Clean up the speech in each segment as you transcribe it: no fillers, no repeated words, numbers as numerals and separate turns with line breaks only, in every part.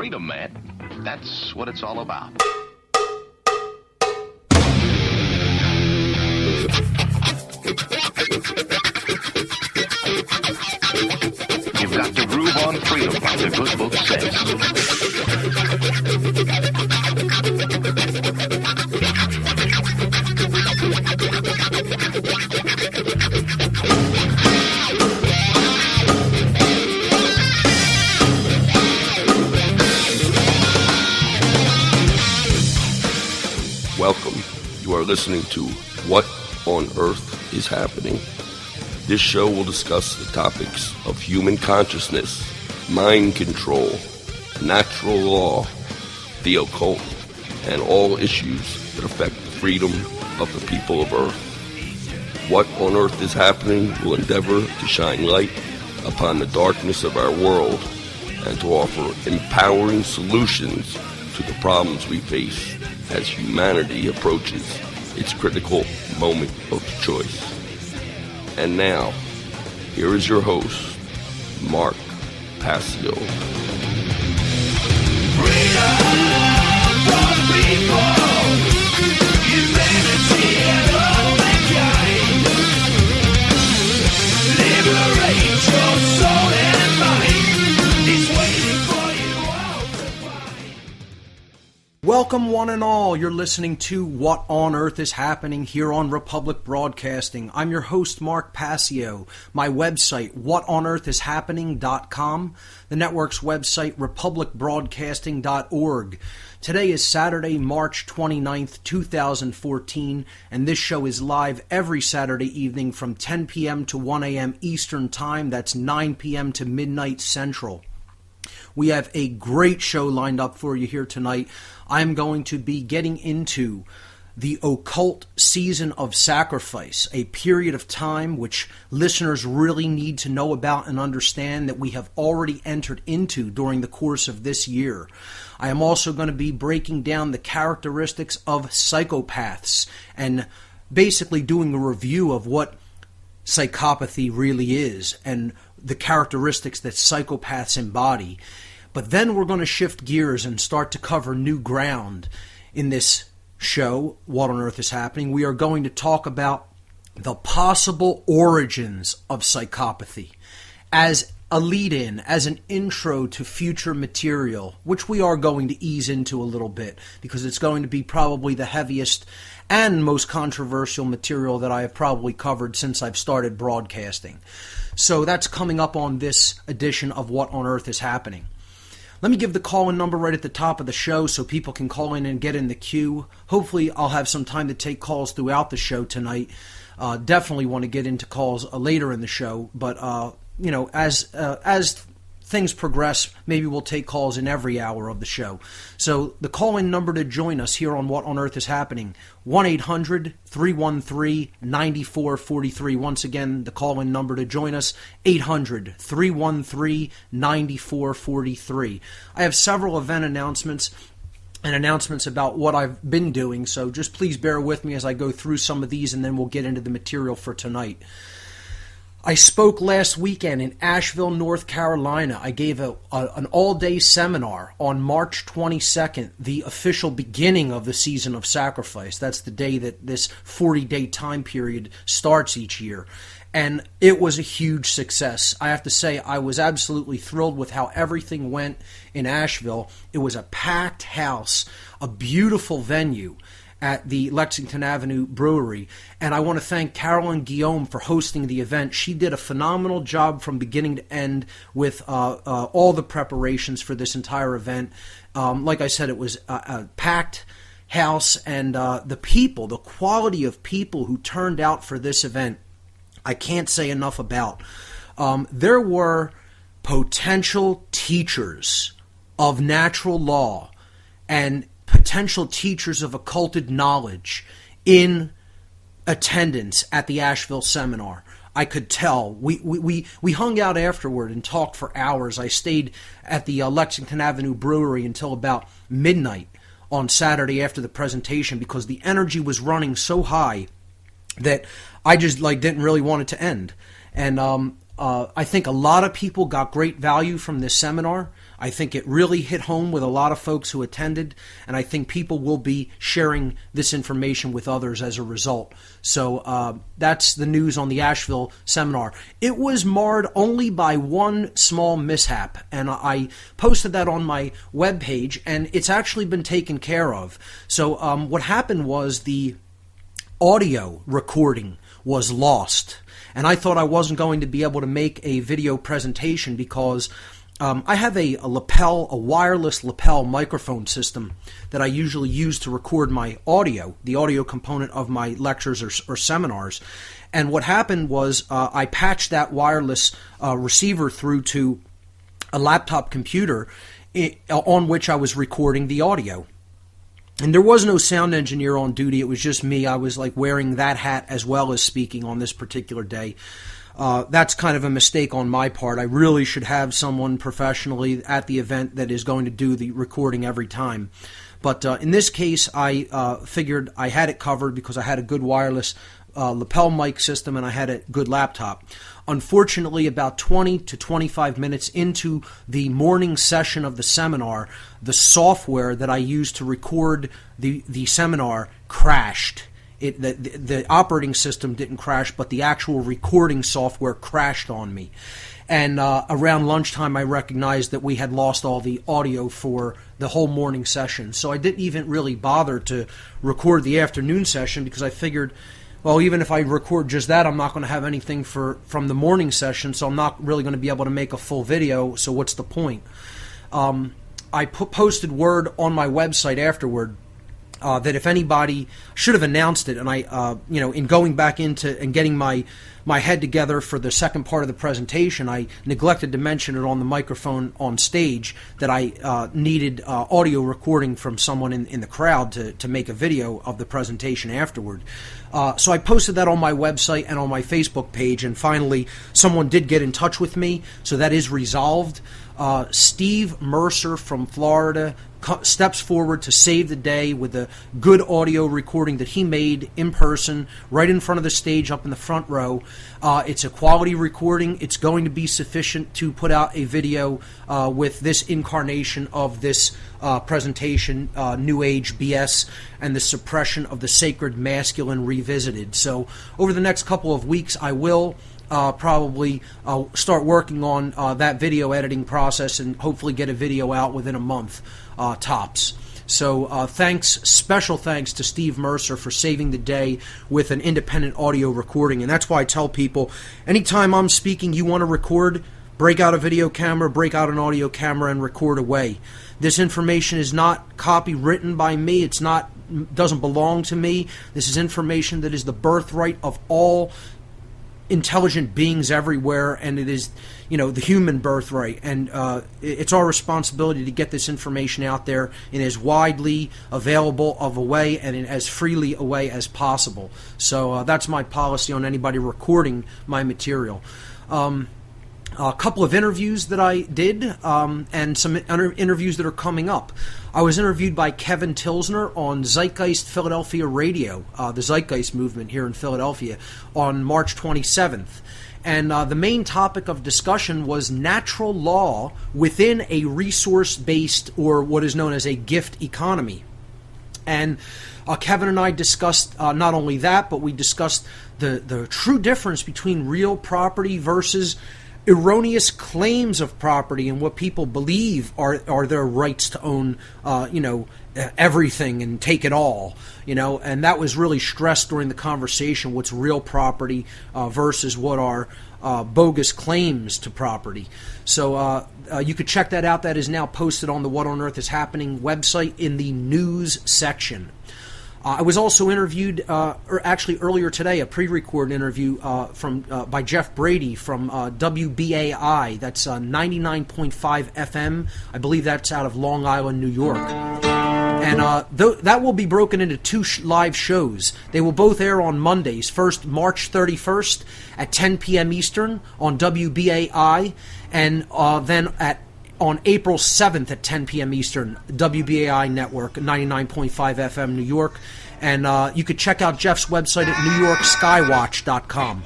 freedom, man. That's what it's all about. You've got to groove on freedom, like the good book says.
Welcome. You are listening to What on Earth is Happening. This show will discuss the topics of human consciousness, mind control, natural law, the occult, and all issues that affect the freedom of the people of Earth. What on Earth is Happening will endeavor to shine light upon the darkness of our world and to offer empowering solutions to the problems we face as humanity approaches its critical moment of choice. And now, here is your host, Mark Passio.
Freedom for the people, humanity and all mankind. Liberate your soul and mind. It's waiting for you all to find.
Welcome one and all. You're listening to What on Earth is Happening here on Republic Broadcasting. I'm your host, Mark Passio. My website, whatonearthishappening.com. The network's website, republicbroadcasting.org. Today is Saturday, March 29th, 2014, and this show is live every Saturday evening from 10 p.m. to 1 a.m. Eastern Time. That's 9 p.m. to midnight Central. We have a great show lined up for you here tonight. I'm going to be getting into the occult season of sacrifice, a period of time which listeners really need to know about and understand that we have already entered into during the course of this year. I am also going to be breaking down the characteristics of psychopaths and basically doing a review of what psychopathy really is and the characteristics that psychopaths embody. But then we're going to shift gears and start to cover new ground in this show, What on Earth is Happening. We are going to talk about the possible origins of psychopathy as a lead-in, as an intro to future material, which we are going to ease into a little bit because it's going to be probably the heaviest and most controversial material that I have probably covered since I've started broadcasting. So that's coming up on this edition of What on Earth is Happening. Let me give the call-in number right at the top of the show so people can call in and get in the queue. Hopefully I'll have some time to take calls throughout the show tonight. Definitely want to get into calls later in the show, but as things progress, maybe we'll take calls in every hour of the show. So the call-in number to join us here on What on Earth is Happening, 1-800-313-9443. Once again, the call-in number to join us, 800-313-9443. I have several event announcements and announcements about what I've been doing, so just please bear with me as I go through some of these, and then we'll get into the material for tonight. I spoke last weekend in Asheville, North Carolina. I gave an all-day seminar on March 22nd, the official beginning of the season of sacrifice. That's the day that this 40-day time period starts each year. And it was a huge success. I have to say, I was absolutely thrilled with how everything went in Asheville. It was a packed house, a beautiful venue at the Lexington Avenue Brewery. And I want to thank Carolyn Guillaume for hosting the event. She did a phenomenal job from beginning to end with all the preparations for this entire event. Like I said, it was a packed house, and the people, the quality of people who turned out for this event, I can't say enough about. There were potential teachers of natural law and potential teachers of occulted knowledge in attendance at the Asheville seminar. I could tell. We hung out afterward and talked for hours. I stayed at the Lexington Avenue Brewery until about midnight on Saturday after the presentation because the energy was running so high that I just didn't really want it to end. And I think a lot of people got great value from this seminar. I think it really hit home with a lot of folks who attended, and I think people will be sharing this information with others as a result. So that's the news on the Asheville seminar. It was marred only by one small mishap, and I posted that on my webpage, and it's actually been taken care of. So what happened was the audio recording was lost, and I thought I wasn't going to be able to make a video presentation because I have a wireless lapel microphone system that I usually use to record my audio, the audio component of my lectures or seminars. And what happened was I patched that wireless receiver through to a laptop computer on which I was recording the audio. And there was no sound engineer on duty. It was just me. I was like wearing that hat as well as speaking on this particular day. That's kind of a mistake on my part. I really should have someone professionally at the event that is going to do the recording every time. But in this case, I figured I had it covered because I had a good wireless lapel mic system and I had a good laptop. Unfortunately, about 20 to 25 minutes into the morning session of the seminar, the software that I used to record the seminar crashed. The operating system didn't crash, but the actual recording software crashed on me. And around lunchtime, I recognized that we had lost all the audio for the whole morning session. So I didn't even really bother to record the afternoon session because I figured, well, even if I record just that, I'm not going to have anything from the morning session, so I'm not really going to be able to make a full video, so what's the point? I posted word on my website afterward that if anybody should have announced it, and I, in going back into and getting my head together for the second part of the presentation, I neglected to mention it on the microphone on stage that I needed audio recording from someone in the crowd to make a video of the presentation afterward. So I posted that on my website and on my Facebook page, and finally someone did get in touch with me, so that is resolved. Steve Mercer from Florida steps forward to save the day with a good audio recording that he made in person right in front of the stage up in the front row. It's a quality recording. It's going to be sufficient to put out a video with this incarnation of this presentation, New Age BS and the suppression of the sacred masculine revisited. So over the next couple of weeks I will probably start working on that video editing process and hopefully get a video out within a month tops. So special thanks to Steve Mercer for saving the day with an independent audio recording. And that's why I tell people, anytime I'm speaking, you want to record, break out a video camera, break out an audio camera, and record away. This information is not copywritten by me. Doesn't belong to me. This is information that is the birthright of all intelligent beings everywhere, and it is, the human birthright, and it's our responsibility to get this information out there in as widely available of a way and in as freely a way as possible. So that's my policy on anybody recording my material. A couple of interviews that I did, and some interviews that are coming up. I was interviewed by Kevin Tilsner on Zeitgeist Philadelphia Radio, the Zeitgeist movement here in Philadelphia, on March 27th. And the main topic of discussion was natural law within a resource-based, or what is known as a gift economy. And Kevin and I discussed not only that, but we discussed the true difference between real property versus erroneous claims of property and what people believe are their rights to own, everything and take it all, and that was really stressed during the conversation, what's real property versus what are bogus claims to property. So you could check that out. That is now posted on the What on Earth is Happening website in the news section. I was also interviewed, earlier today, a pre-recorded interview by Jeff Brady from WBAI. That's 99.5 FM. I believe that's out of Long Island, New York. And that will be broken into two live shows. They will both air on Mondays. First, March 31st at 10 p.m. Eastern on WBAI, and then on April 7th at 10 p.m. Eastern, WBAI Network, 99.5 FM, New York. And you could check out Jeff's website at NewYorkSkywatch.com.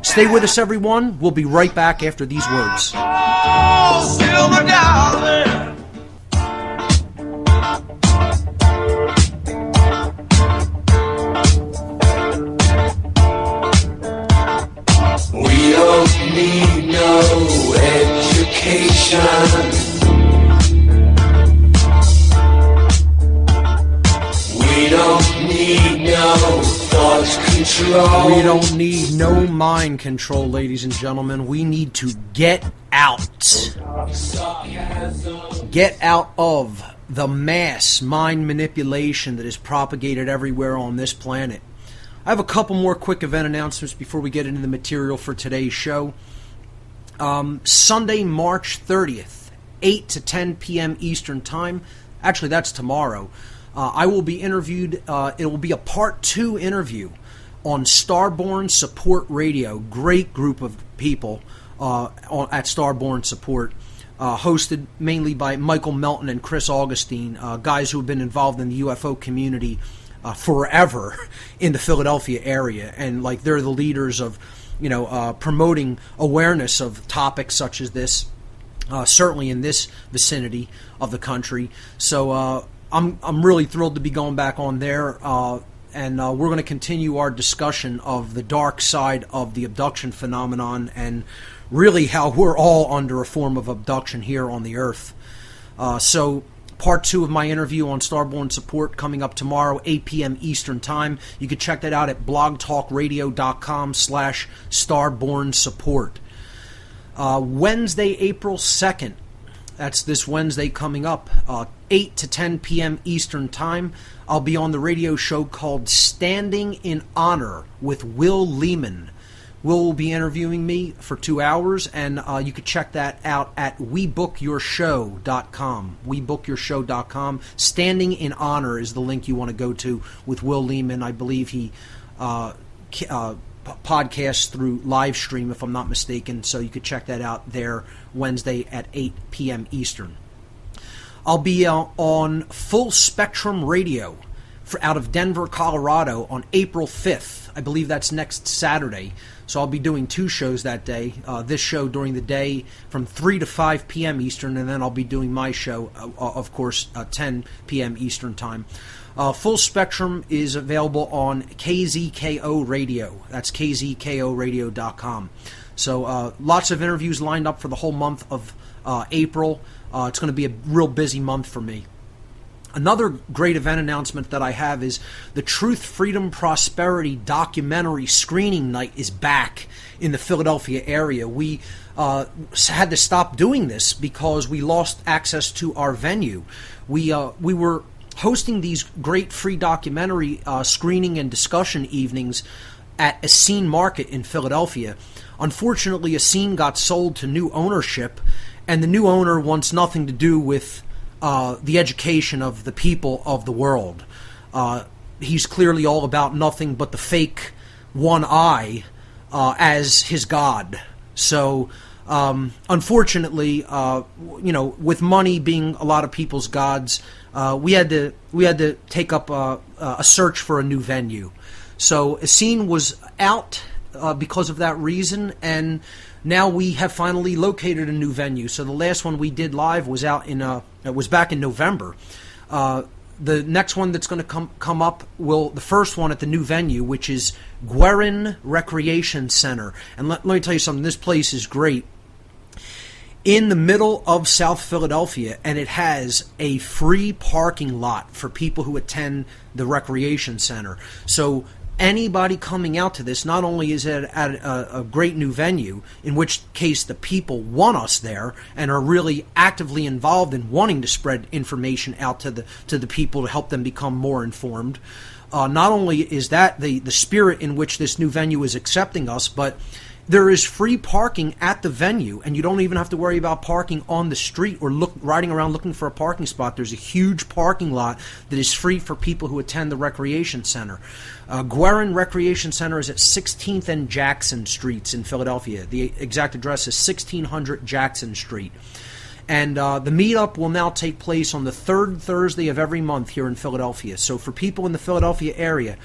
Stay with us, everyone. We'll be right back after these words.
Oh, silver darling.
We don't need no education. We don't need no thought control.
We don't need no mind control, ladies and gentlemen. We need to get out. Get out of the mass mind manipulation that is propagated everywhere on this planet. I have a couple more quick event announcements before we get into the material for today's show. Sunday, March 30th, 8 to 10 p.m. Eastern Time. Actually, that's tomorrow. I will be interviewed. It will be a Part 2 interview on Starborn Support Radio. Great group of people at Starborn Support. Hosted mainly by Michael Melton and Chris Augustine, guys who have been involved in the UFO community forever in the Philadelphia area, and like they're the leaders of, promoting awareness of topics such as this, certainly in this vicinity of the country. So I'm really thrilled to be going back on there, and we're going to continue our discussion of the dark side of the abduction phenomenon and really how we're all under a form of abduction here on the Earth. So Part 2 of my interview on Starborn Support coming up tomorrow, 8 p.m. Eastern Time. You can check that out at blogtalkradio.com/Starborn Support. Wednesday, April 2nd. That's this Wednesday coming up, 8 to 10 p.m. Eastern Time. I'll be on the radio show called Standing in Honor with Will Lehman. Will be interviewing me for 2 hours, and you can check that out at WeBookYourShow.com. WeBookYourShow.com. Standing in Honor is the link you want to go to with Will Lehman. I believe he podcasts through live stream, if I'm not mistaken, so you could check that out there Wednesday at 8 p.m. Eastern. I'll be on Full Spectrum Radio out of Denver, Colorado on April 5th. I believe that's next Saturday. So I'll be doing 2 shows that day. This show during the day from 3 to 5 p.m. Eastern, and then I'll be doing my show, of course, 10 p.m. Eastern Time. Full Spectrum is available on KZKO Radio. That's KZKORadio.com. So lots of interviews lined up for the whole month of April. It's going to be a real busy month for me. Another great event announcement that I have is the Truth, Freedom, Prosperity documentary screening night is back in the Philadelphia area. We had to stop doing this because we lost access to our venue. We were hosting these great free documentary screening and discussion evenings at Essene Market in Philadelphia. Unfortunately, Essene got sold to new ownership, and the new owner wants nothing to do with the education of the people of the world. He's clearly all about nothing but the fake one eye as his god. So, unfortunately, with money being a lot of people's gods, we had to take up a search for a new venue. So, Essene was out because of that reason, and now we have finally located a new venue. So the last one we did live was was back in November. The next one that's going to come up the first one at the new venue, which is Guerin Recreation Center. And let me tell you something, this place is great. In the middle of South Philadelphia, and it has a free parking lot for people who attend the recreation center. So anybody coming out to this, not only is it at a great new venue, in which case the people want us there and are really actively involved in wanting to spread information out to the people to help them become more informed. Not only is that the spirit in which this new venue is accepting us, but there is free parking at the venue, and you don't even have to worry about parking on the street or riding around looking for a parking spot. There's a huge parking lot that is free for people who attend the recreation center. Guerin Recreation Center is at 16th and Jackson Streets in Philadelphia. The exact address is 1600 Jackson Street. And the meetup will now take place on the third Thursday of every month here in Philadelphia. So for people in the Philadelphia area,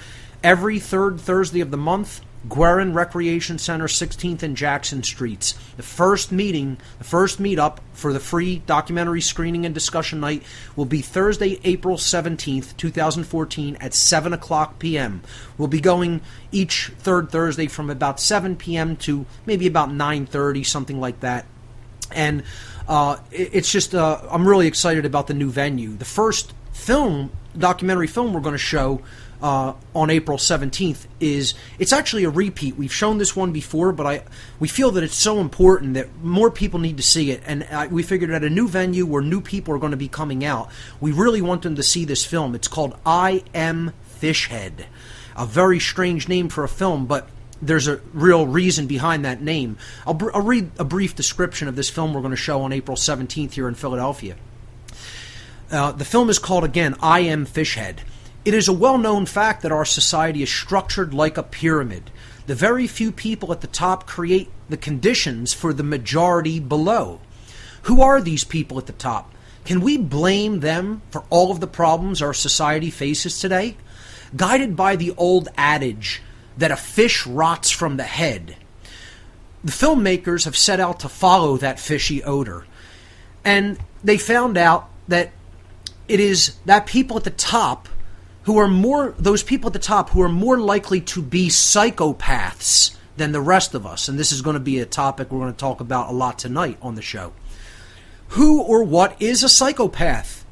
every third Thursday of the month, Guerin Recreation Center, 16th and Jackson Streets. The first meetup for the free documentary screening and discussion night will be Thursday, April 17th, 2014 at 7 o'clock p.m. We'll be going each third Thursday from about 7 p.m. to maybe about 9:30, something like that. And it's just, I'm really excited about the new venue. The first documentary film we're going to show on April 17th it's actually a repeat. We've shown this one before, but we feel that it's so important that more people need to see it, and we figured at a new venue where new people are going to be coming out, we really want them to see this film. It's called I Am Fishhead, a very strange name for a film, but there's a real reason behind that name. I'll read a brief description of this film we're going to show on April 17th here in Philadelphia. The film is called, again, I Am Fishhead. It is a well-known fact that our society is structured like a pyramid. The very few people at the top create the conditions for the majority below. Who are these people at the top? Can we blame them for all of the problems our society faces today? Guided by the old adage that a fish rots from the head, the filmmakers have set out to follow that fishy odor. And they found out that it is that people at the top who are more likely to be psychopaths than the rest of us. And this is going to be a topic we're going to talk about a lot tonight on the show. Who or what is a psychopath?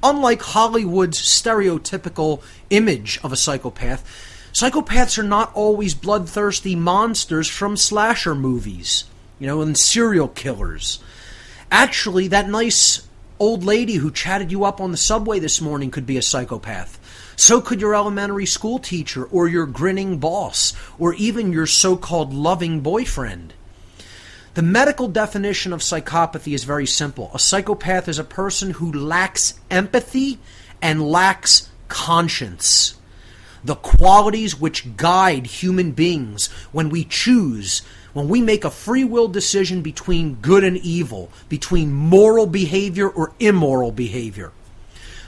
Unlike Hollywood's stereotypical image of a psychopath, psychopaths are not always bloodthirsty monsters from slasher movies, and serial killers. Actually, that nice old lady who chatted you up on the subway this morning could be a psychopath. So could your elementary school teacher, or your grinning boss, or even your so-called loving boyfriend. The medical definition of psychopathy is very simple. A psychopath is a person who lacks empathy and lacks conscience, the qualities which guide human beings when we make a free will decision between good and evil, between moral behavior or immoral behavior.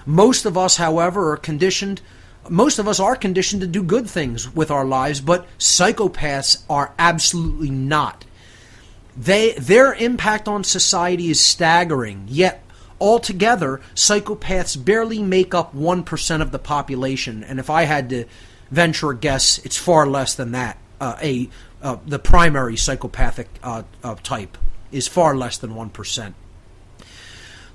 Most of us, however, are conditioned to do good things with our lives, but psychopaths are absolutely not. Their impact on society is staggering, yet altogether, psychopaths barely make up 1% of the population, and if I had to venture a guess, it's far less than that. The primary psychopathic type is far less than 1%.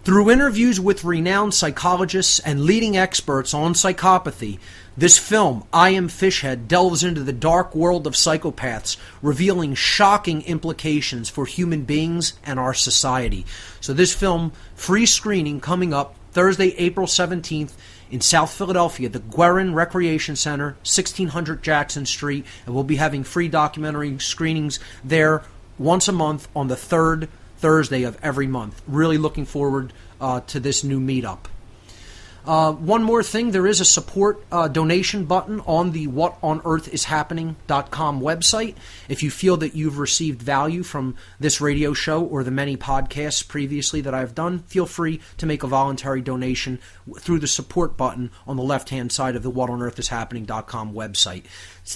Through interviews with renowned psychologists and leading experts on psychopathy, this film, I Am Fishhead, delves into the dark world of psychopaths, revealing shocking implications for human beings and our society. So this film, free screening coming up Thursday, April 17th in South Philadelphia, the Guerin Recreation Center, 1600 Jackson Street, and we'll be having free documentary screenings there once a month on the third Thursday of every month. Really looking forward to this new meetup. One more thing, there is a support donation button on the whatonearthishappening.com website. If you feel that you've received value from this radio show or the many podcasts previously that I've done, feel free to make a voluntary donation through the support button on the left-hand side of the whatonearthishappening.com website.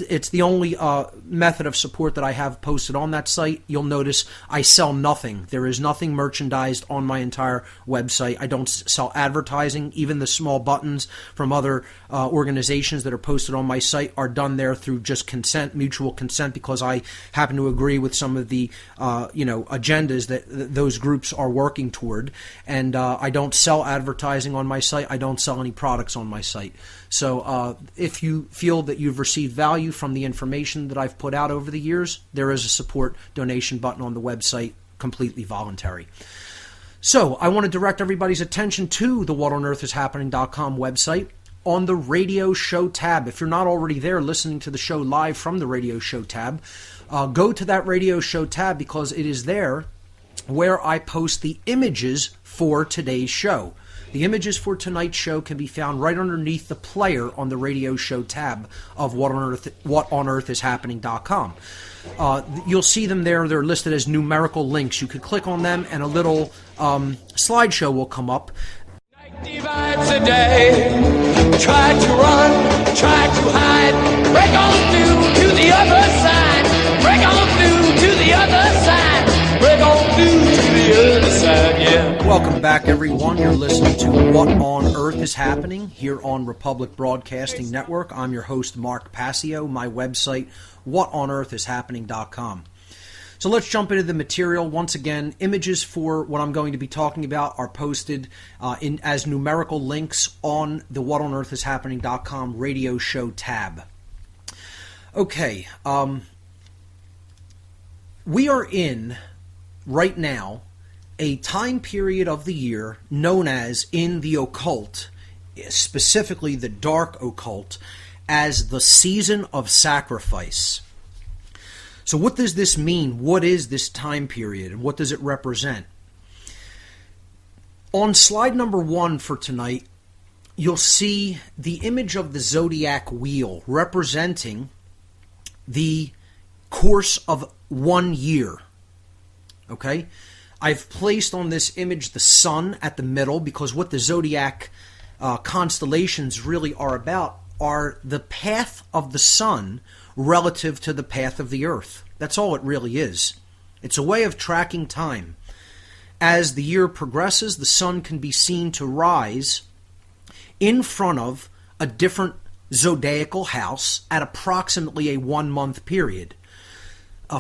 It's the only method of support that I have posted on that site. You'll notice I sell nothing. There is nothing merchandised on my entire website. I don't sell advertising. Even the small buttons from other organizations that are posted on my site are done there through just consent, mutual consent, because I happen to agree with some of the agendas that those groups are working toward. And I don't sell advertising on my site. I don't sell any products on my site. So if you feel that you've received value from the information that I've put out over the years, there is a support donation button on the website, completely voluntary. So I want to direct everybody's attention to the whatonearthishappening.com website on the radio show tab. If you're not already there listening to the show live from the radio show tab, go to that radio show tab, because it is there where I post the images for today's show. The images for tonight's show can be found right underneath the player on the radio show tab of whatonearthishappening.com. You'll see them there. They're listed as numerical links. You could click on them and a little slideshow will come up.
Divides a day. Try to run, try to hide. Break on through to the other side. Break on through to the other side. Break on through to the other side, yeah.
Welcome back, everyone. You're listening to What on Earth is Happening here on Republic Broadcasting Network. I'm your host, Mark Passio. My website, whatonearthishappening.com. So let's jump into the material. Once again, images for what I'm going to be talking about are posted as numerical links on the whatonearthishappening.com radio show tab. Okay, we are in, right now, a time period of the year known as, in the occult, specifically the dark occult, as the season of sacrifice. So what does this mean? What is this time period, and what does it represent? On slide number 1 for tonight, you'll see the image of the zodiac wheel representing the course of 1 year. Okay? I've placed on this image the sun at the middle because what the zodiac constellations really are about are the path of the sun relative to the path of the earth. That's all it really is. It's a way of tracking time. As the year progresses, the sun can be seen to rise in front of a different zodiacal house at approximately a 1-month period.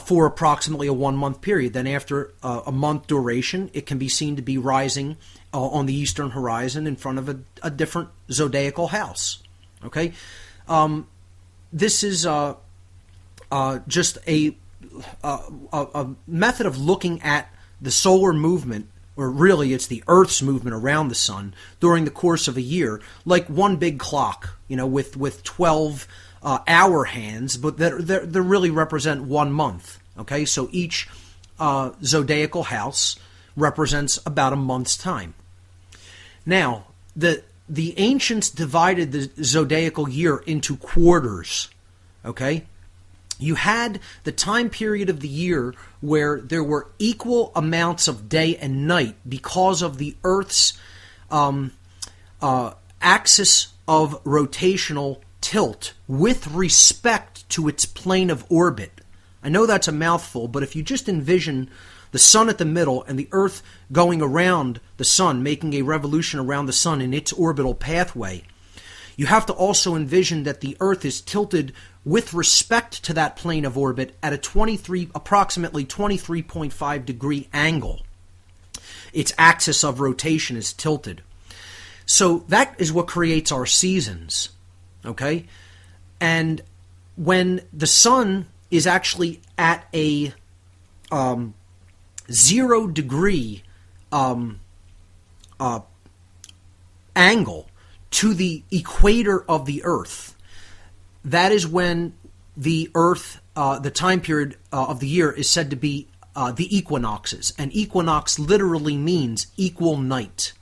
For approximately a 1-month period. Then after a month duration, it can be seen to be rising on the eastern horizon in front of a different zodiacal house. Okay? This is just a method of looking at the solar movement, or really it's the Earth's movement around the sun during the course of a year, like one big clock, with 12 hour hands, but they really represent 1 month. Okay, so each zodiacal house represents about a month's time. Now, the ancients divided the zodiacal year into quarters. Okay, you had the time period of the year where there were equal amounts of day and night because of the Earth's axis of rotational tilt with respect to its plane of orbit. I know that's a mouthful, but if you just envision the sun at the middle and the Earth going around the sun, making a revolution around the sun in its orbital pathway, you have to also envision that the Earth is tilted with respect to that plane of orbit at approximately 23.5 degree angle. Its axis of rotation is tilted. So that is what creates our seasons. Okay? And when the sun is actually at a 0 degree angle to the equator of the Earth, that is when the Earth, the time period of the year is said to be the equinoxes. And equinox literally means equal night.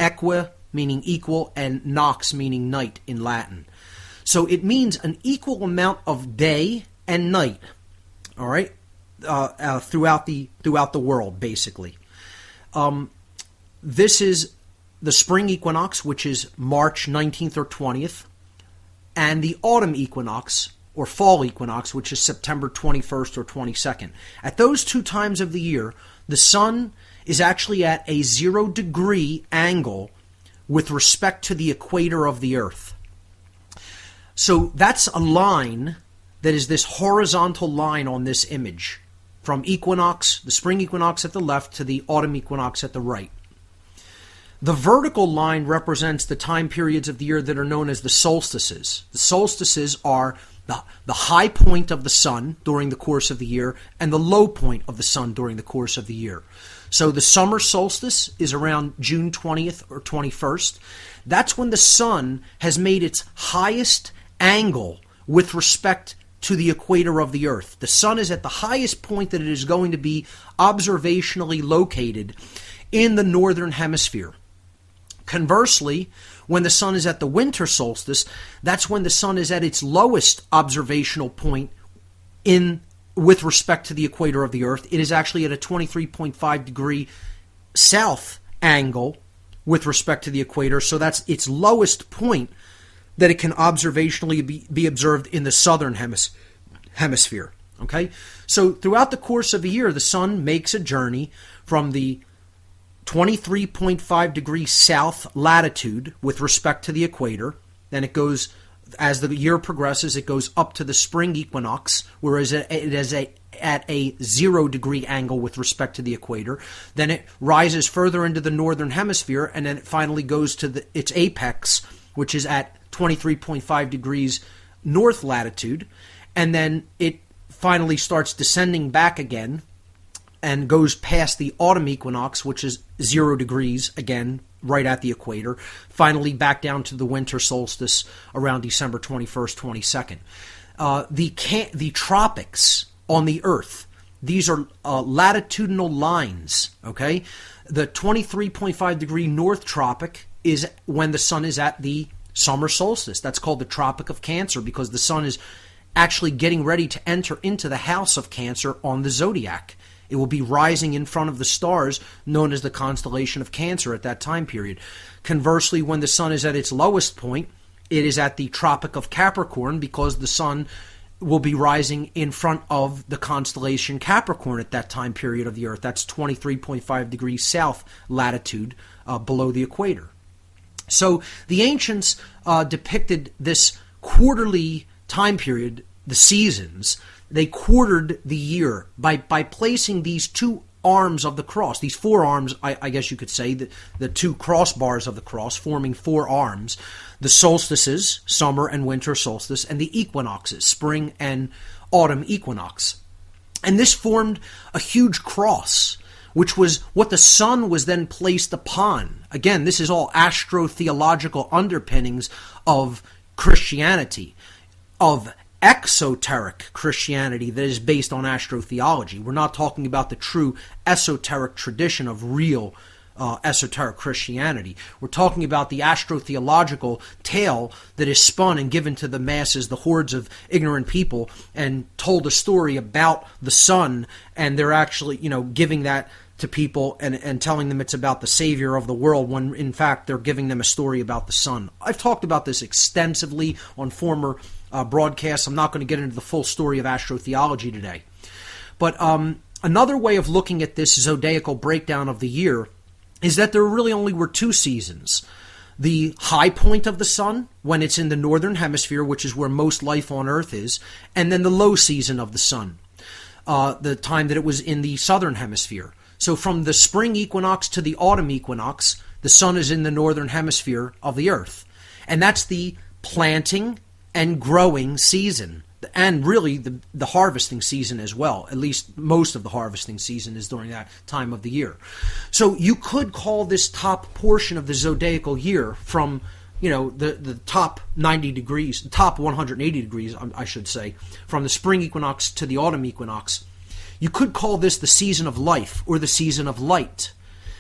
Equa meaning equal, and nox meaning night in Latin. So it means an equal amount of day and night, all right, throughout the world, basically. This is the spring equinox, which is March 19th or 20th, and the autumn equinox, or fall equinox, which is September 21st or 22nd. At those two times of the year, the sun is actually at a 0 degree angle with respect to the equator of the Earth. So that's a line that is this horizontal line on this image, from equinox, the spring equinox at the left, to the autumn equinox at the right. The vertical line represents the time periods of the year that are known as the solstices. The solstices are the high point of the sun during the course of the year and the low point of the sun during the course of the year. So the summer solstice is around June 20th or 21st. That's when the sun has made its highest angle with respect to the equator of the Earth. The sun is at the highest point that it is going to be observationally located in the northern hemisphere. Conversely, when the sun is at the winter solstice, that's when the sun is at its lowest observational point with respect to the equator of the Earth. It is actually at a 23.5 degree south angle with respect to the equator. So that's its lowest point that it can observationally be observed in the southern hemisphere. Okay? So throughout the course of a year, the sun makes a journey from the 23.5 degrees south latitude with respect to the equator. Then it goes, as the year progresses, it goes up to the spring equinox, whereas it is at a 0 degree angle with respect to the equator. Then it rises further into the northern hemisphere, and then it finally goes to its apex, which is at 23.5 degrees north latitude. And then it finally starts descending back again and goes past the autumn equinox, which is 0 degrees, again, right at the equator, finally back down to the winter solstice around December 21st, 22nd. The tropics on the Earth, these are latitudinal lines, okay? The 23.5 degree north tropic is when the sun is at the summer solstice. That's called the Tropic of Cancer, because the sun is actually getting ready to enter into the house of Cancer on the zodiac. It will be rising in front of the stars known as the constellation of Cancer at that time period. Conversely, when the sun is at its lowest point, it is at the Tropic of Capricorn, because the sun will be rising in front of the constellation Capricorn at that time period of the Earth. That's 23.5 degrees south latitude below the equator. So the ancients depicted this quarterly time period, the seasons. They quartered the year by placing these two arms of the cross, these four arms, I guess you could say, the two crossbars of the cross forming four arms, the solstices, summer and winter solstice, and the equinoxes, spring and autumn equinox. And this formed a huge cross, which was what the sun was then placed upon. Again, this is all astro-theological underpinnings of Christianity, of exoteric Christianity that is based on astro-theology. We're not talking about the true esoteric tradition of real esoteric Christianity. We're talking about the astro-theological tale that is spun and given to the masses, the hordes of ignorant people, and told a story about the sun, and they're actually, giving that to people and telling them it's about the Savior of the world, when in fact they're giving them a story about the sun. I've talked about this extensively on former broadcasts. I'm not going to get into the full story of astro-theology today. But another way of looking at this zodiacal breakdown of the year is that there really only were two seasons. The high point of the sun, when it's in the northern hemisphere, which is where most life on Earth is, and then the low season of the sun, the time that it was in the southern hemisphere. So from the spring equinox to the autumn equinox, the sun is in the northern hemisphere of the Earth. And that's the planting and growing season, and really the harvesting season as well. At least most of the harvesting season is during that time of the year. So you could call this top portion of the zodiacal year from, the top 90 degrees, top 180 degrees, I should say, from the spring equinox to the autumn equinox. You could call this the season of life or the season of light,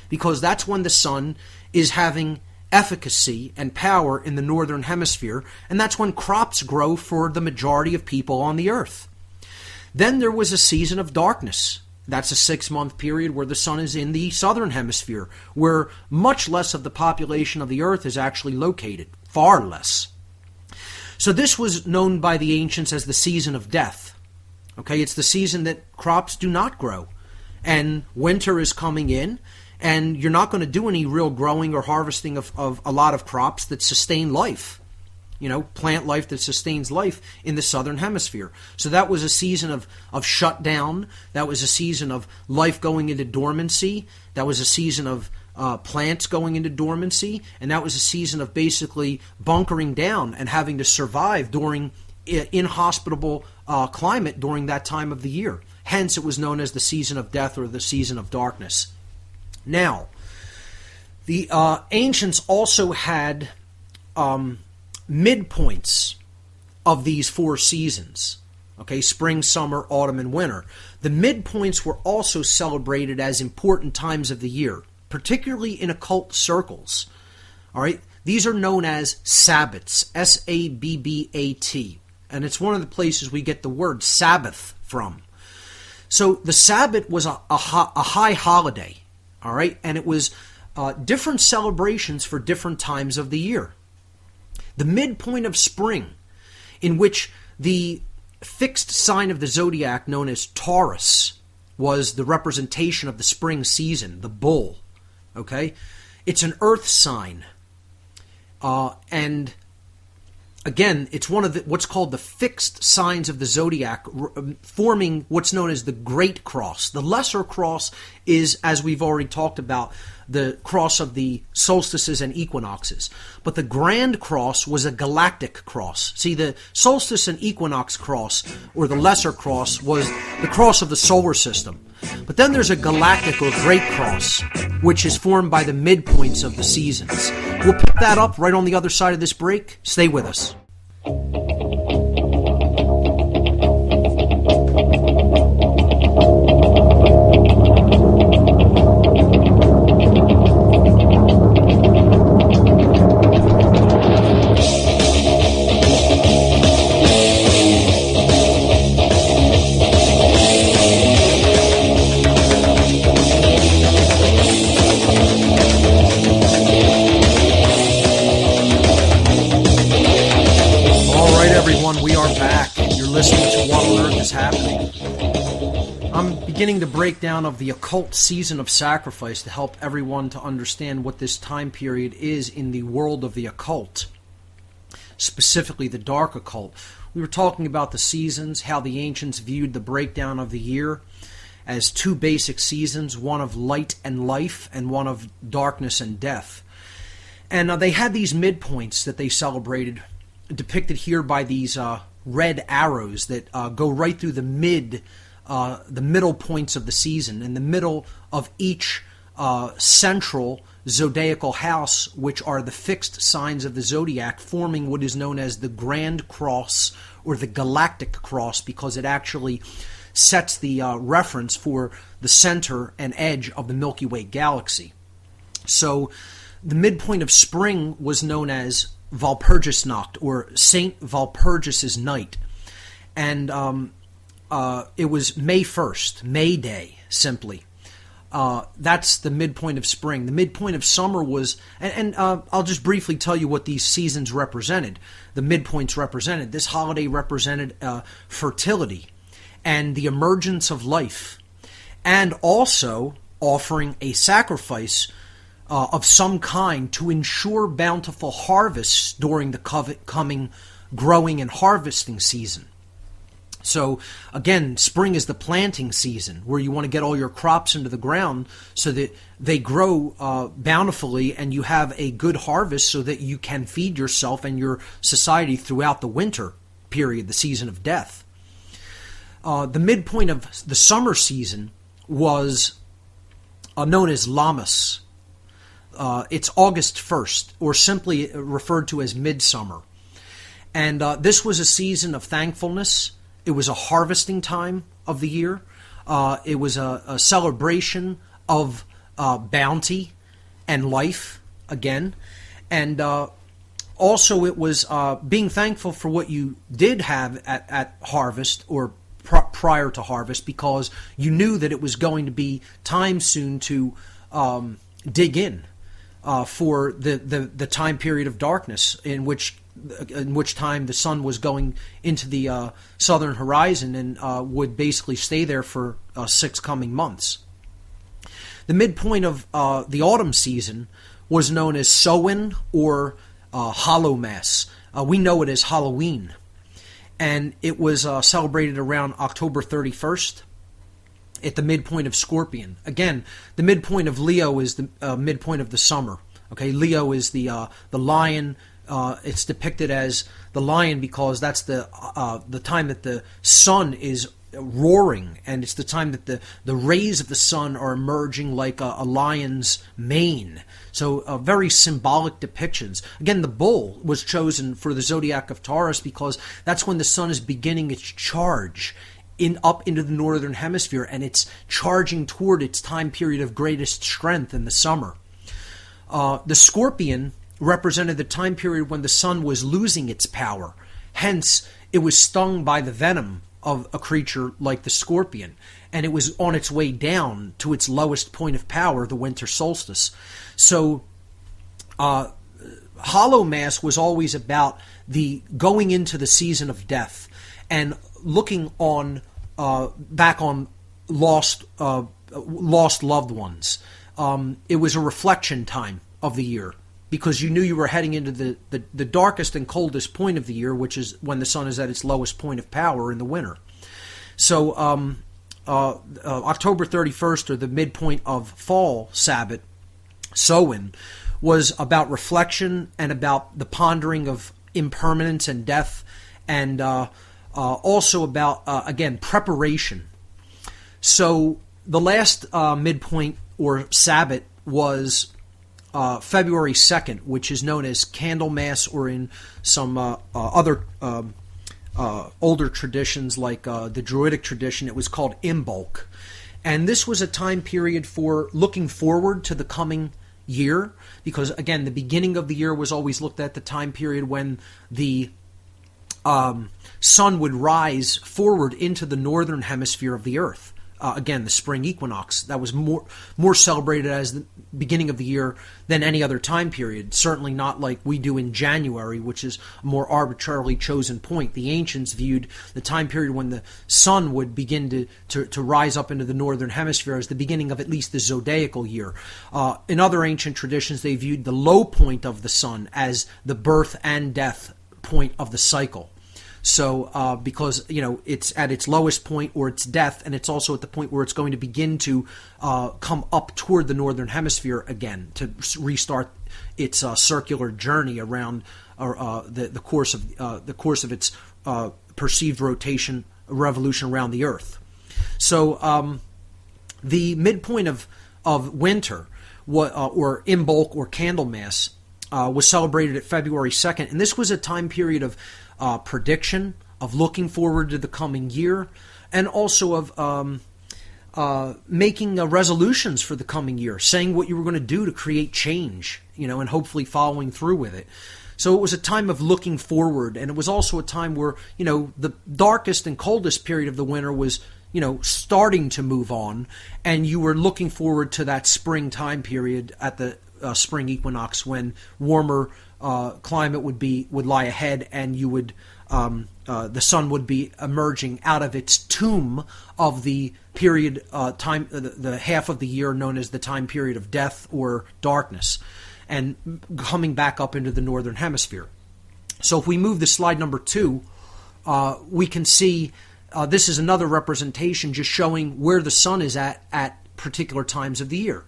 because that's when the sun is having efficacy and power in the northern hemisphere, and that's when crops grow for the majority of people on the earth. Then there was a season of darkness. That's a 6-month period where the sun is in the southern hemisphere, where much less of the population of the earth is actually located, far less. So this was known by the ancients as the season of death. Okay, it's the season that crops do not grow, and winter is coming in, and you're not going to do any real growing or harvesting of a lot of crops that sustain life, plant life that sustains life in the southern hemisphere. So that was a season of shutdown. That was a season of life going into dormancy. That was a season of plants going into dormancy. And that was a season of basically bunkering down and having to survive during inhospitable climate during that time of the year. Hence, it was known as the season of death or the season of darkness. Now, the ancients also had midpoints of these four seasons. Okay, spring, summer, autumn, and winter. The midpoints were also celebrated as important times of the year, particularly in occult circles. All right, these are known as Sabbats, S-A-B-B-A-T, and it's one of the places we get the word Sabbath from. So the Sabbath was a high holiday. All right, and it was different celebrations for different times of the year. The midpoint of spring, in which the fixed sign of the zodiac known as Taurus was the representation of the spring season, the bull. Okay? It's an earth sign. And again, it's one of what's called the fixed signs of the zodiac, forming what's known as the Great Cross. The Lesser Cross is, as we've already talked about, the cross of the solstices and equinoxes. But the Grand Cross was a galactic cross. See, the solstice and equinox cross, or the Lesser Cross, was the cross of the solar system. But then there's a galactic or Great Cross, which is formed by the midpoints of the seasons. We'll pick that up right on the other side of this break. Stay with us. Beginning the breakdown of the occult season of sacrifice to help everyone to understand what this time period is in the world of the occult, specifically the dark occult. We were talking about the seasons, how the ancients viewed the breakdown of the year as two basic seasons, one of light and life and one of darkness and death. And they had these midpoints that they celebrated, depicted here by these red arrows that go right through the middle points of the season, in the middle of each central zodiacal house, which are the fixed signs of the zodiac, forming what is known as the Grand Cross or the Galactic Cross, because it actually sets the reference for the center and edge of the Milky Way galaxy. So the midpoint of spring was known as Walpurgisnacht, or Saint Walpurgis's night. And it was May 1st, May Day, simply. That's the midpoint of spring. The midpoint of summer was, and I'll just briefly tell you what these seasons represented. The midpoints represented. This holiday represented fertility and the emergence of life, and also offering a sacrifice of some kind to ensure bountiful harvests during the coming growing and harvesting season. So again, spring is the planting season, where you want to get all your crops into the ground so that they grow bountifully and you have a good harvest so that you can feed yourself and your society throughout the winter period, the season of death. The midpoint of the summer season was known as Lammas. It's August 1st, or simply referred to as midsummer. And this was a season of thankfulness. It was a harvesting time of the year. It was a celebration of bounty and life again. And also it was being thankful for what you did have at harvest, or prior to harvest, because you knew that it was going to be time soon to dig in for the time period of darkness in which time the sun was going into the southern horizon and would basically stay there for 6 coming months. The midpoint of the autumn season was known as Samhain, or Hallowmas. We know it as Halloween. And it was celebrated around October 31st at the midpoint of Scorpion. Again, the midpoint of Leo is the midpoint of the summer. Okay, Leo is the lion. It's depicted as the lion because that's the time that the sun is roaring, and it's the time that the rays of the sun are emerging like a lion's mane. So very symbolic depictions. Again, the bull was chosen for the zodiac of Taurus because that's when the sun is beginning its charge up into the northern hemisphere, and it's charging toward its time period of greatest strength in the summer. The scorpion represented the time period when the sun was losing its power. Hence, it was stung by the venom of a creature like the scorpion, and it was on its way down to its lowest point of power, the winter solstice. So Hollow Mass was always about the going into the season of death and looking on back on lost loved ones. It was a reflection time of the year, because you knew you were heading into the darkest and coldest point of the year, which is when the sun is at its lowest point of power in the winter. So October 31st, or the midpoint of fall Sabbath, Samhain, was about reflection and about the pondering of impermanence and death, and also about, again, preparation. So the last midpoint or Sabbath was February 2nd, which is known as Candlemas, or in some other older traditions like the Druidic tradition, it was called Imbolc. And this was a time period for looking forward to the coming year, because, again, the beginning of the year was always looked at the time period when the sun would rise forward into the northern hemisphere of the earth. Again, the spring equinox, that was more celebrated as the beginning of the year than any other time period. Certainly not like we do in January, which is a more arbitrarily chosen point. The ancients viewed the time period when the sun would begin to rise up into the northern hemisphere as the beginning of at least the zodiacal year. In other ancient traditions, they viewed the low point of the sun as the birth and death point of the cycle. So, because, it's at its lowest point, or its death, and it's also at the point where it's going to begin to come up toward the northern hemisphere again to restart its circular journey around the course of its perceived revolution around the Earth. So, the midpoint of winter, or Imbolc or Candlemas, was celebrated at February 2nd, and this was a time period of prediction, of looking forward to the coming year, and also of making resolutions for the coming year, saying what you were going to do to create change, and hopefully following through with it. So it was a time of looking forward, and it was also a time where, the darkest and coldest period of the winter was, starting to move on, and you were looking forward to that spring time period at the spring equinox, when warmer climate would lie ahead, and you would the sun would be emerging out of its tomb of the period time, the half of the year known as the time period of death or darkness, and coming back up into the northern hemisphere. So if we move to slide number 2, we can see this is another representation just showing where the sun is at particular times of the year.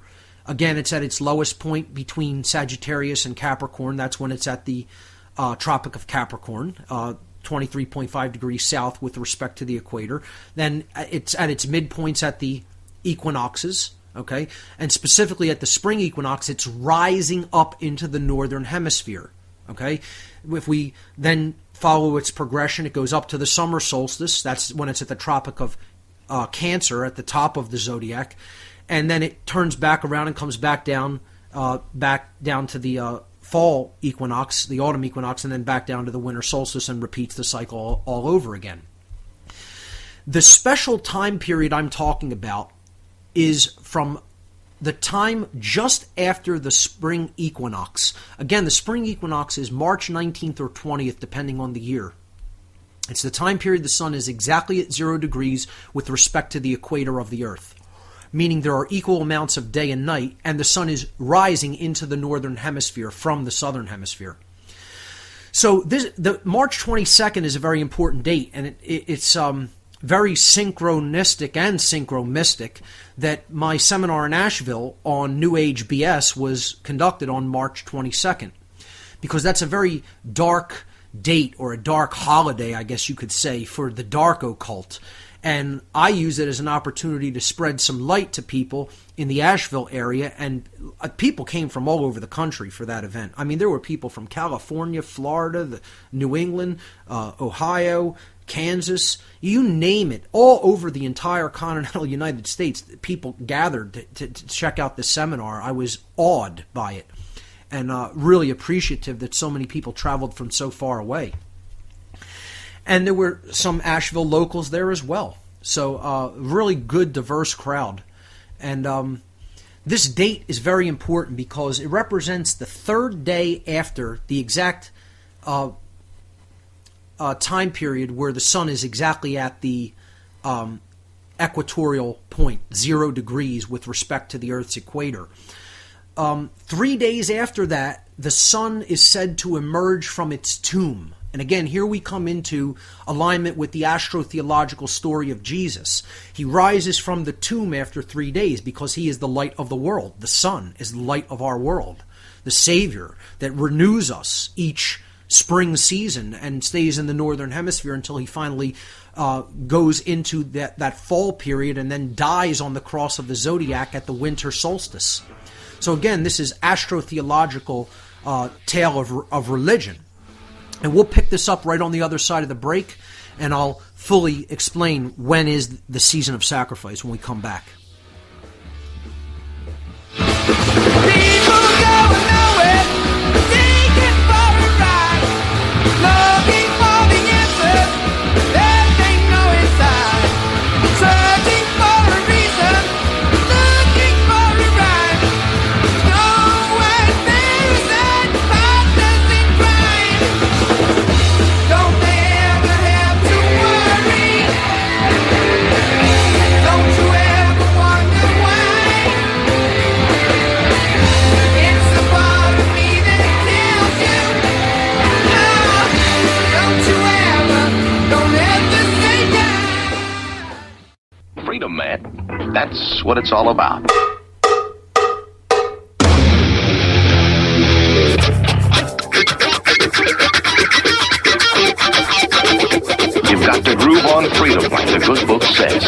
Again, it's at its lowest point between Sagittarius and Capricorn. That's when it's at the Tropic of Capricorn, 23.5 degrees south with respect to the equator. Then it's at its midpoints at the equinoxes, okay? And specifically at the spring equinox, it's rising up into the northern hemisphere, okay? If we then follow its progression, it goes up to the summer solstice. That's when it's at the Tropic of Cancer, at the top of the zodiac. And then it turns back around and comes back down to the fall equinox, the autumn equinox, and then back down to the winter solstice, and repeats the cycle all over again. The special time period I'm talking about is from the time just after the spring equinox. Again, the spring equinox is March 19th or 20th, depending on the year. It's the time period the sun is exactly at 0 degrees with respect to the equator of the Earth, meaning there are equal amounts of day and night, and the sun is rising into the northern hemisphere from the southern hemisphere. So the March 22nd is a very important date, and it's very synchronistic and synchromistic that my seminar in Asheville on New Age BS was conducted on March 22nd, because that's a very dark date, or a dark holiday, I guess you could say, for the dark occult. And I use it as an opportunity to spread some light to people in the Asheville area, and people came from all over the country for that event. I mean, there were people from California, Florida, New England, Ohio, Kansas, you name it, all over the entire continental United States. People gathered to check out this seminar. I was awed by it, and really appreciative that so many people traveled from so far away. And there were some Asheville locals there as well. So really good, diverse crowd. And this date is very important because it represents the third day after the exact time period where the sun is exactly at the equatorial point, 0 degrees with respect to the Earth's equator. 3 days after that, the sun is said to emerge from its tomb. And again, here we come into alignment with the astro-theological story of Jesus. He rises from the tomb after 3 days because he is the light of the world. The sun is the light of our world. The Savior that renews us each spring season and stays in the northern hemisphere until he finally goes into that fall period and then dies on the cross of the zodiac at the winter solstice. So again, this is astro-theological tale of religion. And we'll pick this up right on the other side of the break, and I'll fully explain when is the season of sacrifice when we come back.
People going nowhere, taking for a ride, looking for the answers that they know inside, searching for a reason, looking for a rhyme. No one bears that partners in crime. Don't they ever have to worry? Don't you ever wonder why? It's the part of me that tells you, no, don't ever say die.
Freedom, man. That's what it's all about. You've got to groove on freedom, like the good book says.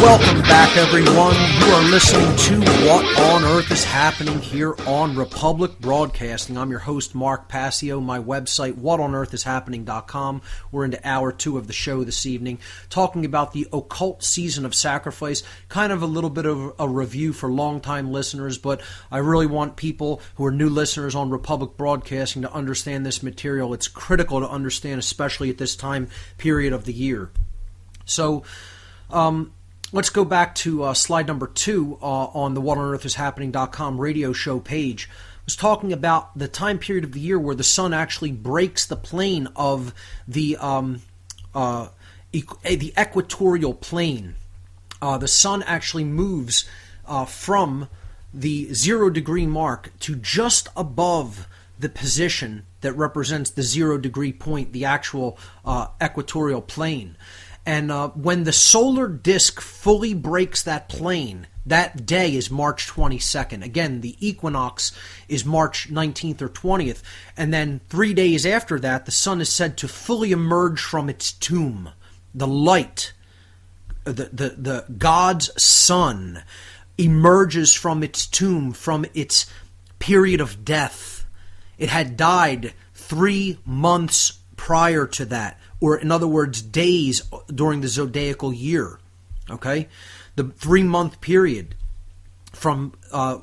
Welcome back, everyone. You are listening to What on Earth is Happening here on Republic Broadcasting. I'm your host, Mark Passio. My website, whatonearthishappening.com. We're into hour 2 of the show this evening, talking about the occult season of sacrifice. Kind of a little bit of a review for longtime listeners, but I really want people who are new listeners on Republic Broadcasting to understand this material. It's critical to understand, especially at this time period of the year. So, let's go back to slide number 2 on the whatonearthishappening.com radio show page. I was talking about the time period of the year where the sun actually breaks the plane of the equatorial plane. The sun actually moves from the 0 degree mark to just above the position that represents the 0 degree point, the actual equatorial plane. And when the solar disk fully breaks that plane, that day is March 22nd. Again, the equinox is March 19th or 20th. And then 3 days after that, the sun is said to fully emerge from its tomb. The light, the God's sun, emerges from its tomb, from its period of death. It had died 3 months prior to that, or in other words, days during the zodiacal year. Okay? The 3-month period from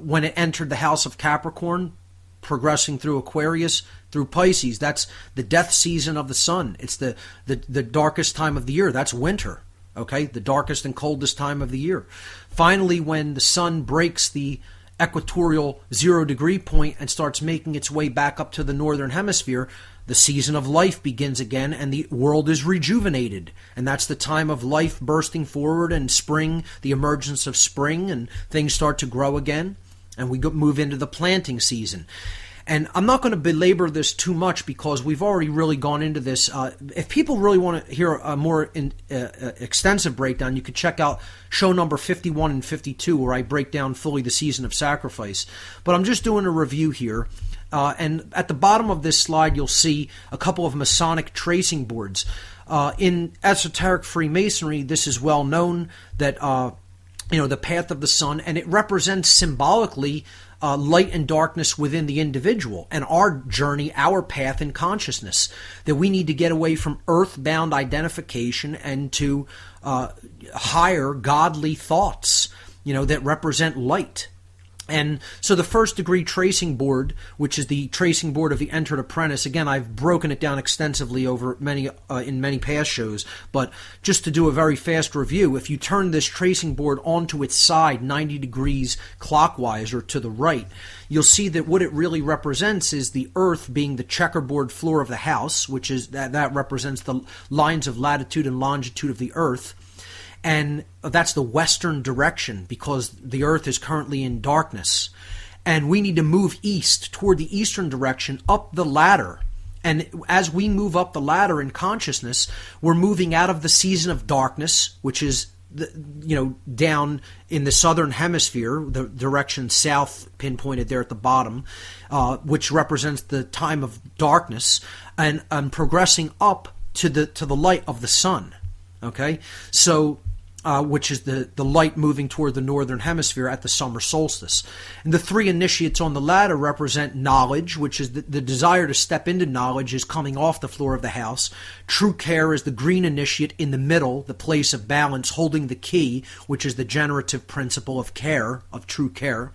when it entered the house of Capricorn, progressing through Aquarius, through Pisces. That's the death season of the sun. It's the darkest time of the year. That's winter. Okay? The darkest and coldest time of the year. Finally, when the sun breaks the equatorial 0 degree point and starts making its way back up to the northern hemisphere, the season of life begins again and the world is rejuvenated. And that's the time of life bursting forward and spring, the emergence of spring, and things start to grow again. And we move into the planting season. And I'm not going to belabor this too much because we've already really gone into this. If people really want to hear a more extensive breakdown, you could check out show number 51 and 52, where I break down fully the season of sacrifice. But I'm just doing a review here. And at the bottom of this slide, you'll see a couple of Masonic tracing boards. In esoteric Freemasonry, this is well known that the path of the sun, and it represents symbolically light and darkness within the individual and our journey, our path in consciousness, that we need to get away from earthbound identification and to higher godly thoughts. that represent light. And so the first degree tracing board, which is the tracing board of the entered apprentice, again, I've broken it down extensively over in many past shows, but just to do a very fast review, if you turn this tracing board onto its side 90 degrees clockwise or to the right, you'll see that what it really represents is the earth being the checkerboard floor of the house, which is that represents the lines of latitude and longitude of the earth. And that's the western direction because the earth is currently in darkness. And we need to move east toward the eastern direction up the ladder. And as we move up the ladder in consciousness, we're moving out of the season of darkness, which is down in the southern hemisphere, the direction south pinpointed there at the bottom, which represents the time of darkness, and progressing up to the light of the sun. Okay, so which is the light moving toward the northern hemisphere at the summer solstice. And the three initiates on the ladder represent knowledge, which is the desire to step into knowledge is coming off the floor of the house. True care is the green initiate in the middle, the place of balance, holding the key, which is the generative principle of care, of true care.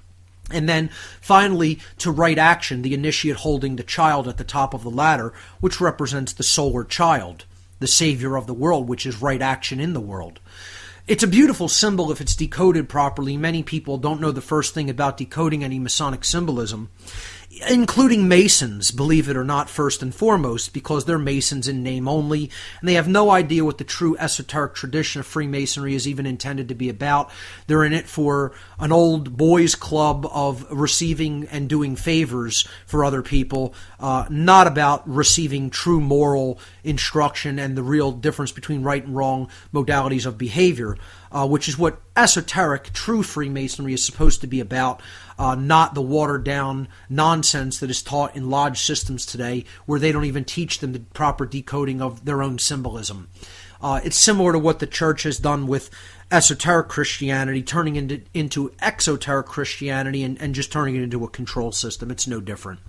And then finally, to right action, the initiate holding the child at the top of the ladder, which represents the solar child, the savior of the world, which is right action in the world. It's a beautiful symbol if it's decoded properly. Many people don't know the first thing about decoding any Masonic symbolism, including Masons, believe it or not, first and foremost, because they're Masons in name only, and they have no idea what the true esoteric tradition of Freemasonry is even intended to be about. They're in it for an old boys' club of receiving and doing favors for other people, not about receiving true moral instruction and the real difference between right and wrong modalities of behavior, which is what esoteric, true Freemasonry is supposed to be about, not the watered-down nonsense that is taught in lodge systems today, where they don't even teach them the proper decoding of their own symbolism. It's similar to what the church has done with esoteric Christianity, turning into exoteric Christianity and just turning it into a control system. It's no different.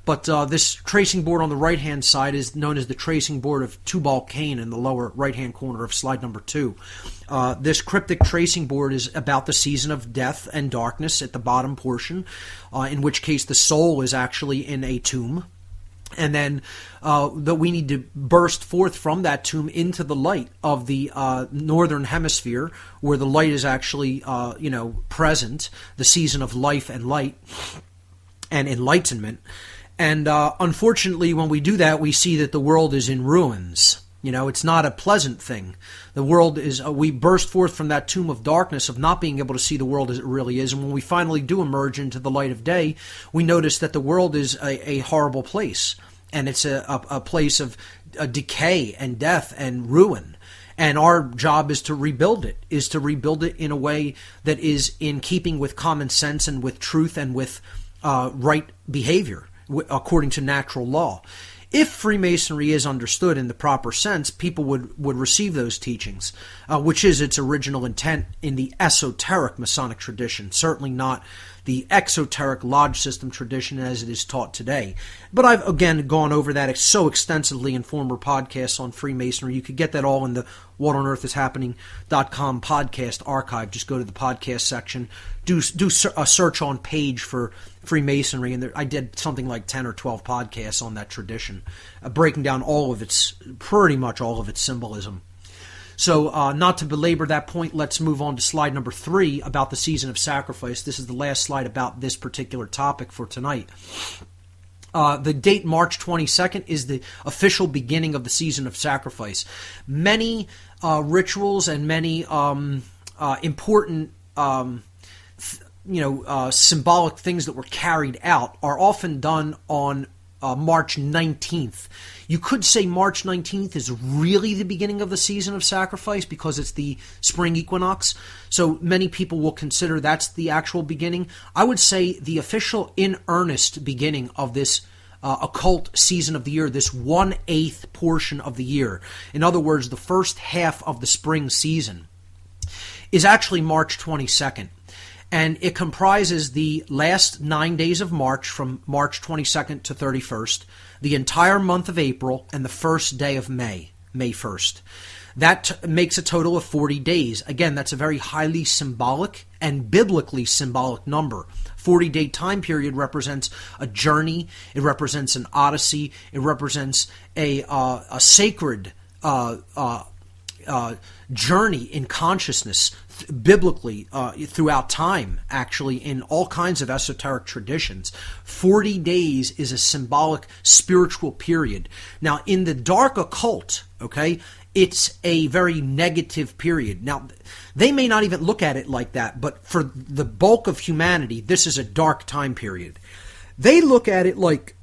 But this tracing board on the right-hand side is known as the tracing board of Tubal Cain in the lower right-hand corner of slide number 2. This cryptic tracing board is about the season of death and darkness at the bottom portion, in which case the soul is actually in a tomb. And then that we need to burst forth from that tomb into the light of the northern hemisphere, where the light is actually, present, the season of life and light and enlightenment. And unfortunately, when we do that, we see that the world is in ruins. It's not a pleasant thing. The world is, we burst forth from that tomb of darkness of not being able to see the world as it really is. And when we finally do emerge into the light of day, we notice that the world is a horrible place. And it's a place of decay and death and ruin. And our job is to rebuild it, in a way that is in keeping with common sense and with truth and with right behavior, according to natural law. If Freemasonry is understood in the proper sense, people would receive those teachings, which is its original intent in the esoteric Masonic tradition, certainly not the exoteric lodge system tradition as it is taught today. But I've, again, gone over that so extensively in former podcasts on Freemasonry. You could get that all in the WhatOnEarthIsHappening.com podcast archive. Just go to the podcast section, do a search on page for Freemasonry, and I did something like 10 or 12 podcasts on that tradition, breaking down pretty much all of its symbolism. So not to belabor that point, let's move on to slide number 3 about the season of sacrifice. This is the last slide about this particular topic for tonight. The date March 22nd is the official beginning of the season of sacrifice. Many rituals and many important symbolic things that were carried out are often done on March 19th. You could say March 19th is really the beginning of the season of sacrifice because it's the spring equinox. So many people will consider that's the actual beginning. I would say the official in earnest beginning of this occult season of the year, this 1/8 portion of the year, in other words, the first half of the spring season, is actually March 22nd. And it comprises the last 9 days of March, from March 22nd to 31st, the entire month of April, and the first day of May, May 1st. That makes a total of 40 days. Again, that's a very highly symbolic and biblically symbolic number. 40-day time period represents a journey. It represents an odyssey. It represents a sacred journey in consciousness biblically throughout time, actually, in all kinds of esoteric traditions. 40 days is a symbolic spiritual period. Now, in the dark occult, okay, it's a very negative period. Now, they may not even look at it like that, but for the bulk of humanity, this is a dark time period. They look at it like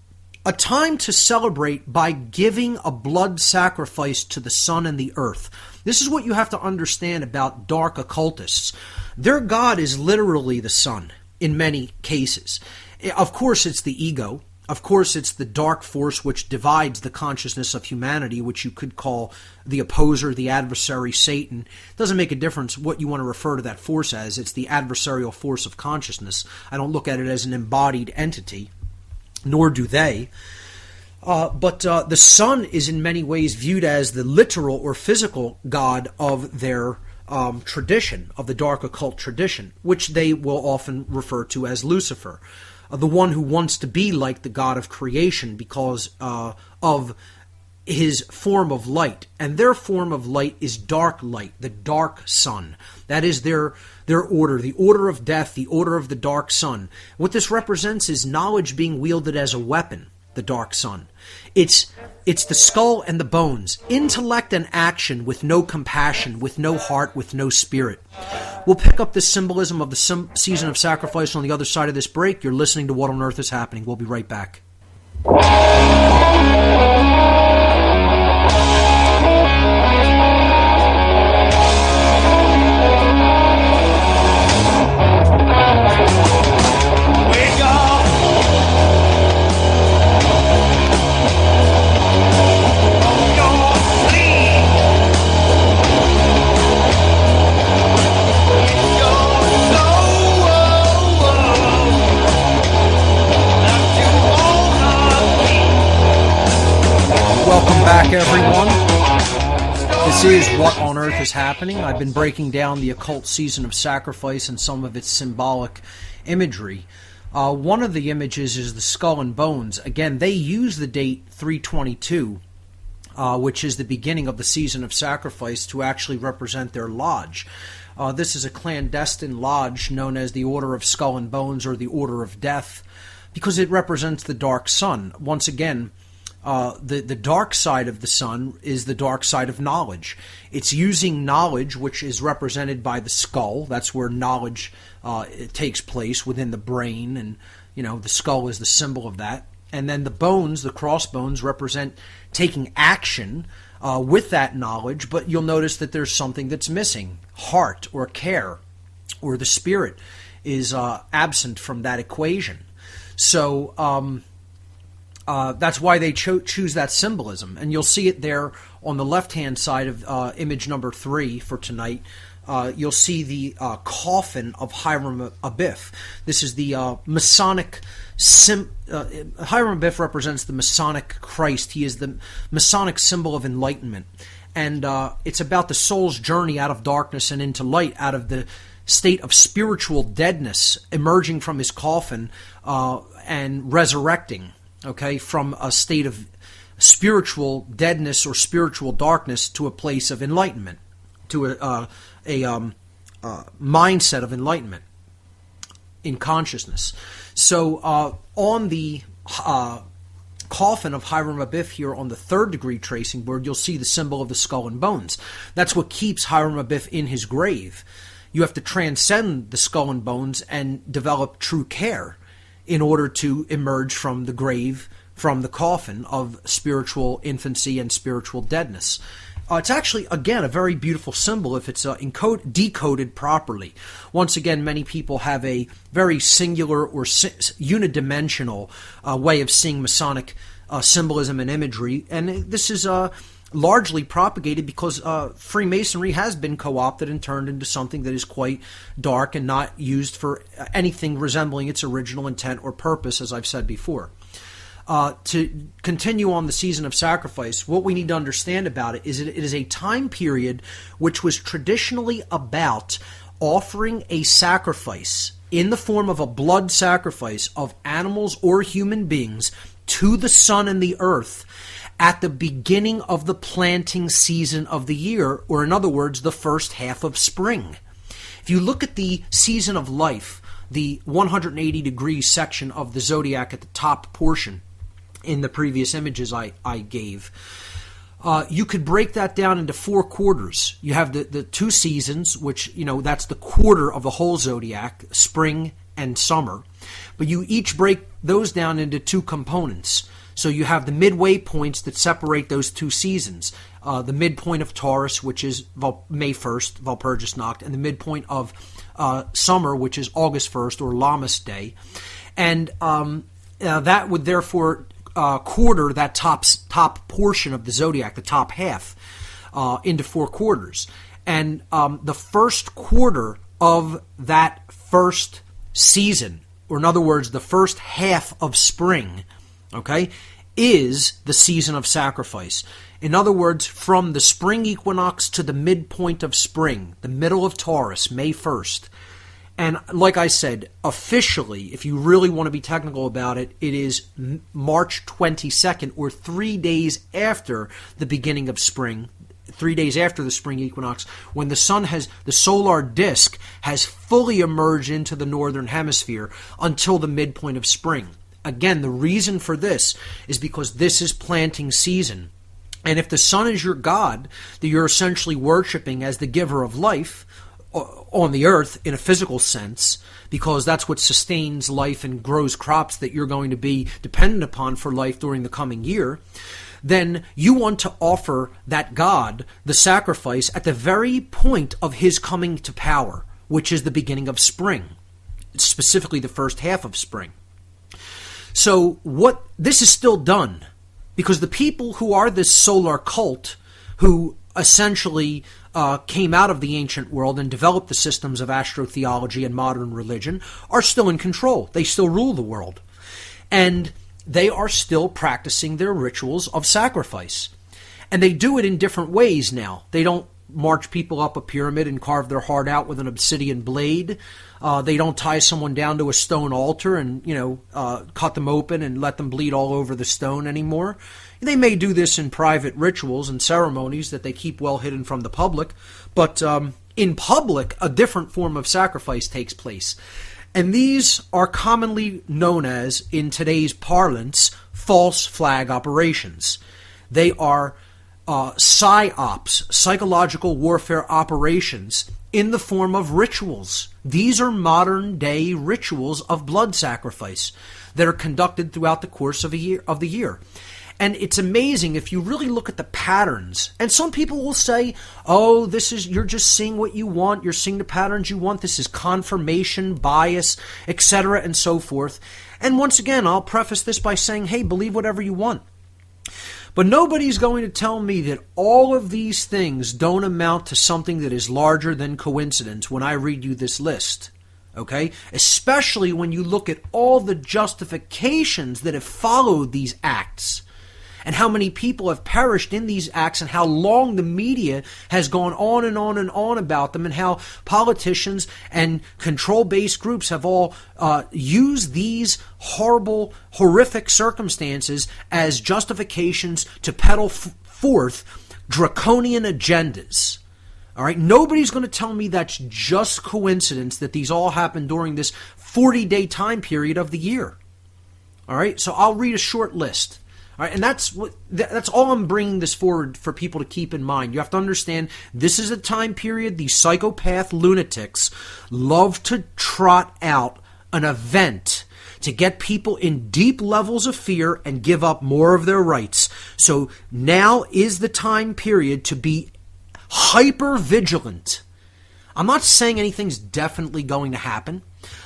a time to celebrate by giving a blood sacrifice to the sun and the earth. This is what you have to understand about dark occultists. Their god is literally the sun in many cases. Of course, it's the ego. Of course, it's the dark force which divides the consciousness of humanity, which you could call the opposer, the adversary, Satan. It doesn't make a difference what you want to refer to that force as. It's the adversarial force of consciousness. I don't look at it as an embodied entity, nor do they. But the sun is in many ways viewed as the literal or physical god of their tradition, of the dark occult tradition, which they will often refer to as Lucifer. The one who wants to be like the God of creation because of his form of light. And their form of light is dark light, the dark sun. That is their order, the order of death, the order of the dark sun. What this represents is knowledge being wielded as a weapon, the dark sun. It's the skull and the bones, intellect and action with no compassion, with no heart, with no spirit. We'll pick up the symbolism of the season of sacrifice on the other side of this break. You're listening to What on Earth is Happening. We'll be right back. Welcome back, everyone. This is What on Earth is Happening. I've been breaking down the occult season of sacrifice and some of its symbolic imagery. One of the images is the skull and bones. Again, they use the date 322, which is the beginning of the season of sacrifice, to actually represent their lodge. This is a clandestine lodge known as the Order of Skull and Bones, or the Order of Death, because it represents the dark sun. Once again, the dark side of the sun is the dark side of knowledge. It's using knowledge, which is represented by the skull. That's where knowledge it takes place, within the brain, and the skull is the symbol of that. And then the bones, the crossbones, represent taking action with that knowledge, but you'll notice that there's something that's missing. Heart or care or the spirit is absent from that equation. So that's why they choose that symbolism. And you'll see it there on the left-hand side of image number 3 for tonight. You'll see the coffin of Hiram Abiff. This is the Masonic Hiram Abiff represents the Masonic Christ. He is the Masonic symbol of enlightenment. And it's about the soul's journey out of darkness and into light, out of the state of spiritual deadness, emerging from his coffin and resurrecting, from a state of spiritual deadness or spiritual darkness to a place of enlightenment, to a mindset of enlightenment in consciousness. So on the coffin of Hiram Abiff here on the 3rd degree tracing board, you'll see the symbol of the skull and bones. That's what keeps Hiram Abiff in his grave. You have to transcend the skull and bones and develop true care in order to emerge from the grave, from the coffin of spiritual infancy and spiritual deadness. It's actually, again, a very beautiful symbol if it's decoded properly. Once again, many people have a very singular or unidimensional way of seeing Masonic symbolism and imagery, and this is largely propagated because Freemasonry has been co-opted and turned into something that is quite dark and not used for anything resembling its original intent or purpose, as I've said before. to continue on the season of sacrifice, what we need to understand about it is a time period which was traditionally about offering a sacrifice in the form of a blood sacrifice of animals or human beings to the sun and the earth at the beginning of the planting season of the year, or in other words, the first half of spring. If you look at the season of life, the 180 degrees section of the zodiac at the top portion in the previous images I gave, you could break that down into 4 quarters. You have the 2 seasons, which, that's the quarter of the whole zodiac, spring and summer. But you each break those down into 2 components. So you have the midway points that separate those 2 seasons. The midpoint of Taurus, which is May 1st, Walpurgisnacht, and the midpoint of summer, which is August 1st, or Lammas Day. And that would therefore quarter that top portion of the zodiac, the top half, into 4 quarters. And the first quarter of that first season, or in other words, the first half of spring, okay, is the season of sacrifice. In other words, from the spring equinox to the midpoint of spring, the middle of Taurus, May 1st. And like I said, officially, if you really want to be technical about it, it is March 22nd, or 3 days after the beginning of spring, 3 days after the spring equinox, when the solar disk has fully emerged into the northern hemisphere until the midpoint of spring. Again, the reason for this is because this is planting season. And if the sun is your god that you're essentially worshiping as the giver of life on the earth in a physical sense, because that's what sustains life and grows crops that you're going to be dependent upon for life during the coming year, then you want to offer that god the sacrifice at the very point of his coming to power, which is the beginning of spring, specifically the first half of spring. So this is still done because the people who are this solar cult, who essentially came out of the ancient world and developed the systems of astro-theology and modern religion, are still in control. They still rule the world. And they are still practicing their rituals of sacrifice. And they do it in different ways now. They don't march people up a pyramid and carve their heart out with an obsidian blade. They don't tie someone down to a stone altar and, cut them open and let them bleed all over the stone anymore. They may do this in private rituals and ceremonies that they keep well hidden from the public, but in public, a different form of sacrifice takes place. And these are commonly known as, in today's parlance, false flag operations. They are psyops, psychological warfare operations, in the form of rituals. These are modern day rituals of blood sacrifice that are conducted throughout the course of the year. And it's amazing if you really look at the patterns. And some people will say, oh, you're just seeing what you want, you're seeing the patterns you want, this is confirmation bias, etc., and so forth. And once again, I'll preface this by saying, hey, believe whatever you want. But nobody's going to tell me that all of these things don't amount to something that is larger than coincidence when I read you this list. Okay? Especially when you look at all the justifications that have followed these acts, and how many people have perished in these acts, and how long the media has gone on and on and on about them, and how politicians and control-based groups have all used these horrible, horrific circumstances as justifications to peddle forth draconian agendas. All right, nobody's going to tell me that's just coincidence that these all happened during this 40-day time period of the year. All right, so I'll read a short list. All right, and that's all I'm bringing this forward for people to keep in mind. You have to understand, this is a time period these psychopath lunatics love to trot out an event to get people in deep levels of fear and give up more of their rights. So now is the time period to be hyper vigilant. I'm not saying anything's definitely going to happen.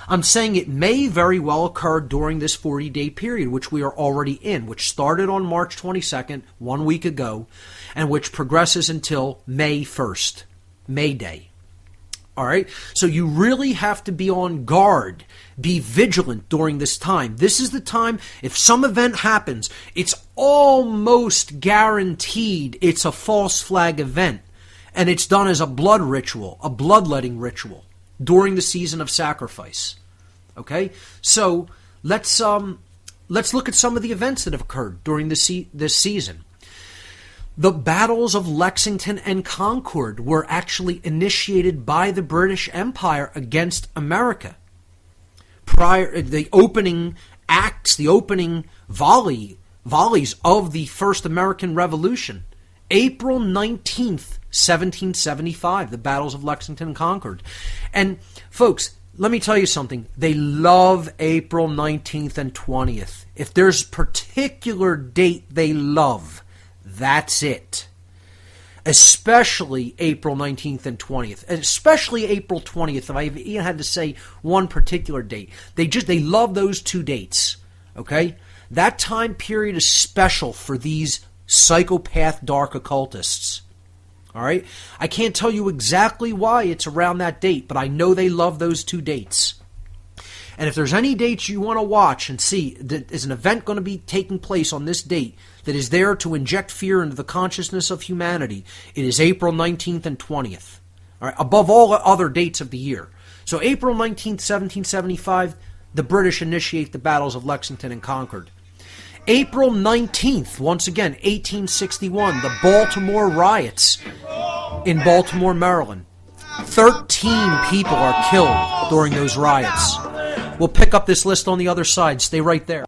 I'm saying it may very well occur during this 40-day period, which we are already in, which started on March 22nd, 1 week ago, and which progresses until May 1st, May Day. All right? So you really have to be on guard. Be vigilant during this time. This is the time, if some event happens, it's almost guaranteed it's a false flag event. And it's done as a blood ritual, a bloodletting ritual during the season of sacrifice. Okay? So let's look at some of the events that have occurred during this season. The battles of Lexington and Concord were actually initiated by the British Empire against America. The opening acts, the opening volleys of the First American Revolution, April 19th, 1775, the battles of Lexington and Concord. And folks, let me tell you something. They love April 19th and 20th. If there's a particular date they love, that's it. Especially April 19th and 20th. And especially April 20th, if I even had to say one particular date. They love those two dates. Okay? That time period is special for these psychopath dark occultists. All right? I can't tell you exactly why it's around that date, but I know they love those two dates. And if there's any dates you want to watch and see that is an event going to be taking place on this date that is there to inject fear into the consciousness of humanity, it is April 19th and 20th. All right? Above all other dates of the year. So April 19th, 1775, the British initiate the battles of Lexington and Concord. April 19th, once again, 1861, the Baltimore riots in Baltimore, Maryland. 13 people are killed during those riots. We'll pick up this list on the other side. Stay right there.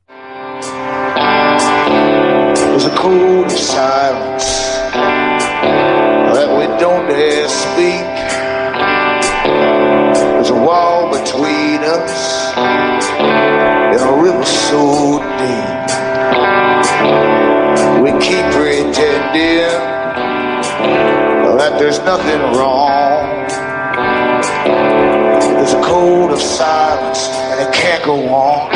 There's a cold silence that we don't dare speak. There's a wall between us and a river so deep. We keep pretending that there's nothing wrong. There's a code of silence and it can't go on.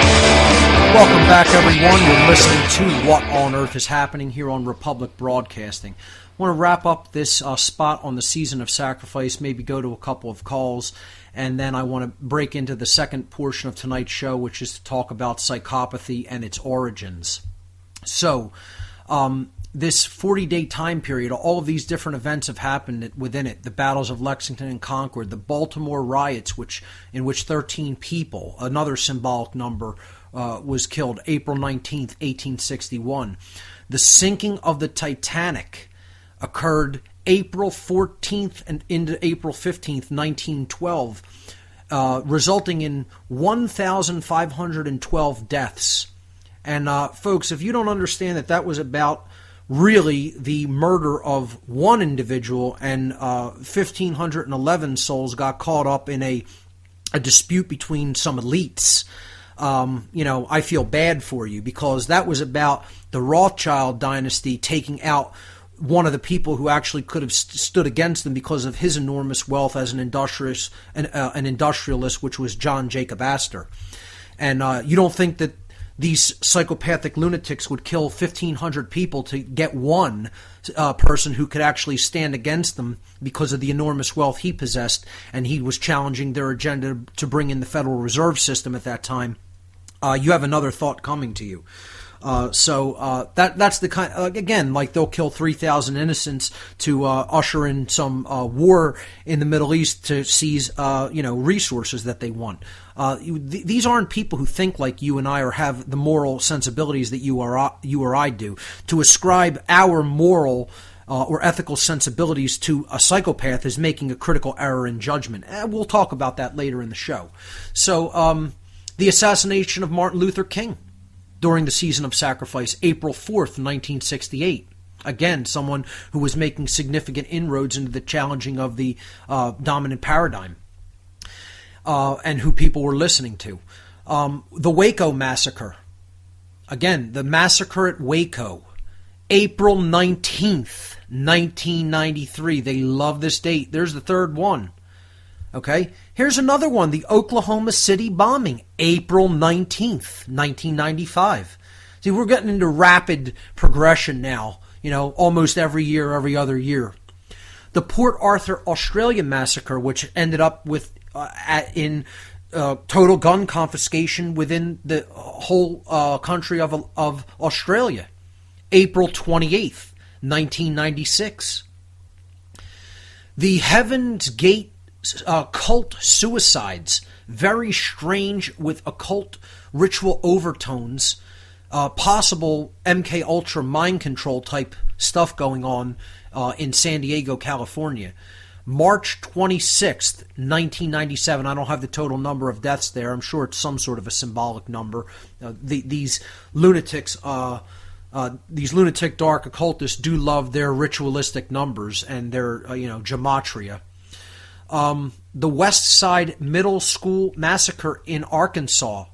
Welcome back, everyone. You're listening to What on Earth is Happening here on Republic Broadcasting. I want to wrap up this spot on the season of sacrifice, maybe go to a couple of calls, and then I want to break into the second portion of tonight's show, which is to talk about psychopathy and its origins. So, this 40-day time period, all of these different events have happened within it. The battles of Lexington and Concord, the Baltimore riots, in which 13 people, another symbolic number, was killed, April 19th, 1861. The sinking of the Titanic occurred April 14th and into April 15th, 1912, resulting in 1,512 deaths. And folks, if you don't understand that was about really the murder of one individual, and 1,511 souls got caught up in a dispute between some elites, I feel bad for you, because that was about the Rothschild dynasty taking out one of the people who actually could have stood against them because of his enormous wealth as an industrialist, which was John Jacob Astor. And you don't think that these psychopathic lunatics would kill 1,500 people to get one person who could actually stand against them because of the enormous wealth he possessed, and he was challenging their agenda to bring in the Federal Reserve System at that time. You have another thought coming to you. So that's the kind. Again, like they'll kill 3,000 innocents to usher in some war in the Middle East to seize resources that they want. These aren't people who think like you and I or have the moral sensibilities that you or I do. To ascribe our moral or ethical sensibilities to a psychopath is making a critical error in judgment. We'll talk about that later in the show. So the assassination of Martin Luther King during the season of sacrifice, April 4th, 1968. Again, someone who was making significant inroads into the challenging of the dominant paradigm, and who people were listening to. The Waco massacre. Again, the massacre at Waco, April 19th, 1993. They love this date. There's the third one. Okay, here's another one, the Oklahoma City bombing, April 19th, 1995. See, we're getting into rapid progression now, almost every year, every other year. the Port Arthur, Australia massacre, which ended up with total gun confiscation within the whole country of Australia, April 28th, 1996. The Heaven's Gate cult suicides, very strange with occult ritual overtones, possible MK Ultra mind control type stuff going on in San Diego, California. March 26th, 1997. I don't have the total number of deaths there. I'm sure it's some sort of a symbolic number. These lunatics, these lunatic dark occultists do love their ritualistic numbers and their, gematria. The West Side Middle School Massacre in Arkansas,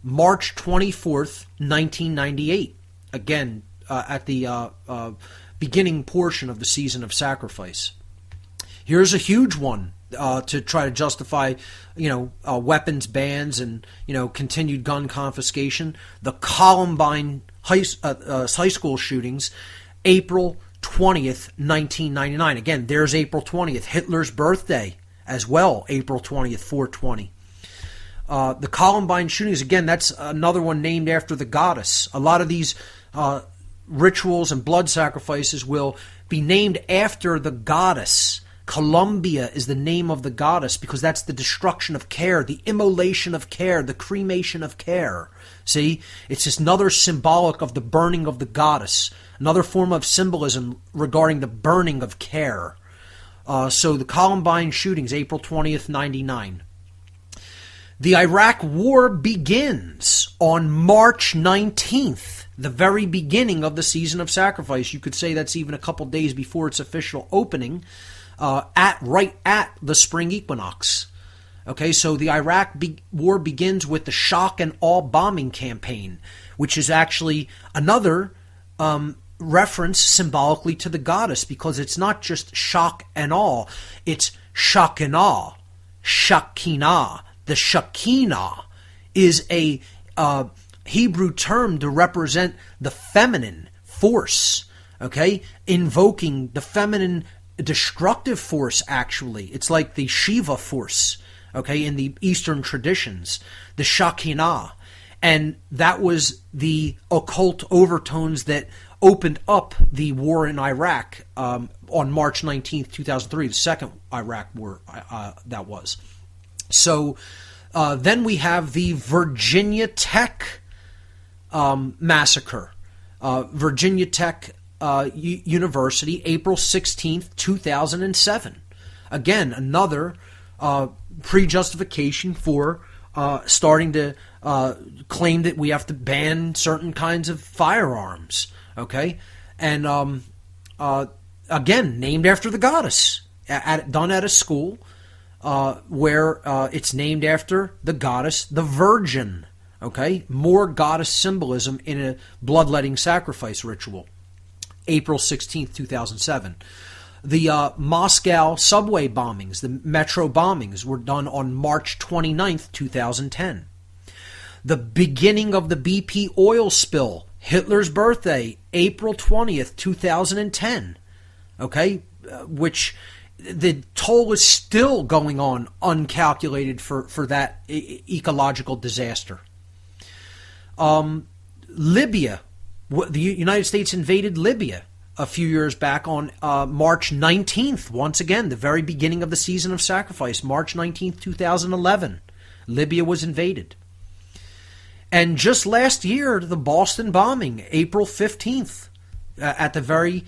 March 24th, 1998. Again, at the beginning portion of the season of sacrifice. Here's a huge one to try to justify, weapons bans and, continued gun confiscation. The Columbine high school shootings, April 20th, 1999. Again, there's April 20th, Hitler's birthday as well, April 20th, 420. The Columbine shootings, again, that's another one named after the goddess. A lot of these rituals and blood sacrifices will be named after the goddess. Columbia is the name of the goddess because that's the destruction of care, the immolation of care, the cremation of care. See, it's just another symbolic of the burning of the goddess, another form of symbolism regarding the burning of care. So the Columbine shootings, April 20th, 99. The Iraq War begins on March 19th, the very beginning of the season of sacrifice. You could say that's even a couple days before its official opening. Right at the spring equinox. Okay, so the Iraq war begins with the shock and awe bombing campaign, which is actually another reference symbolically to the goddess, because it's not just shock and awe, it's Shekinah, Shekinah. The Shekinah is a Hebrew term to represent the feminine force, okay, invoking the feminine destructive force. Actually, it's like the Shiva force, okay, in the Eastern traditions, the Shekinah. And that was the occult overtones that opened up the war in Iraq on March 19th, 2003, the second Iraq war that was. So then we have the Virginia Tech massacre. Virginia Tech University, April 16th, 2007. Again, another pre-justification for starting to claim that we have to ban certain kinds of firearms. Okay? And again, named after the goddess, done at a school where it's named after the goddess, the Virgin. Okay? More goddess symbolism in a bloodletting sacrifice ritual. April 16th, 2007. The Moscow subway bombings, the metro bombings, were done on March 29th, 2010. The beginning of the BP oil spill, Hitler's birthday, April 20th, 2010. Okay? Which the toll is still going on uncalculated for that ecological disaster. Libya. The United States invaded Libya a few years back on March 19th. Once again, the very beginning of the season of sacrifice, March 19th, 2011. Libya was invaded. And just last year, the Boston bombing, April 15th, at the very,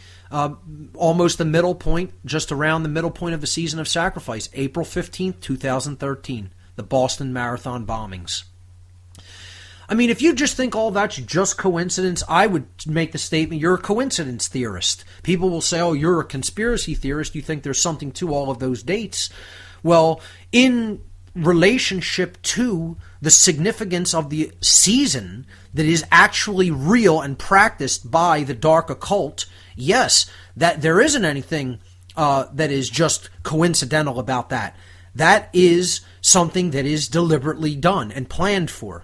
almost the middle point, just around the middle point of the season of sacrifice, April 15th, 2013, the Boston Marathon bombings. I mean, if you just think all that's just coincidence, I would make the statement you're a coincidence theorist. People will say, oh, you're a conspiracy theorist. You think there's something to all of those dates. Well, in relationship to the significance of the season that is actually real and practiced by the dark occult, yes, that there isn't anything that is just coincidental about that. That is something that is deliberately done and planned for.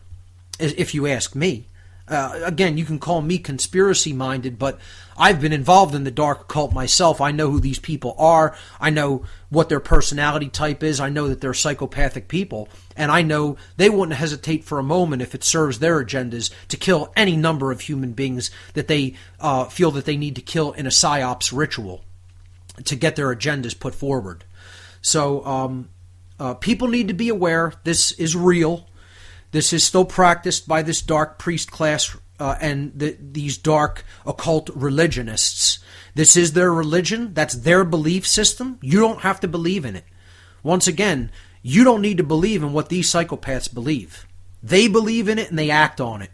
If you ask me, Again, you can call me conspiracy-minded, but I've been involved in the dark occult myself. I know who these people are. I know what their personality type is. I know that they're psychopathic people. And I know they wouldn't hesitate for a moment, if it serves their agendas, to kill any number of human beings that they feel that they need to kill in a psyops ritual to get their agendas put forward. So people need to be aware. This is real. This is still practiced by this dark priest class and these dark occult religionists. This is their religion. That's their belief system. You don't have to believe in it. Once again, you don't need to believe in what these psychopaths believe. They believe in it and they act on it.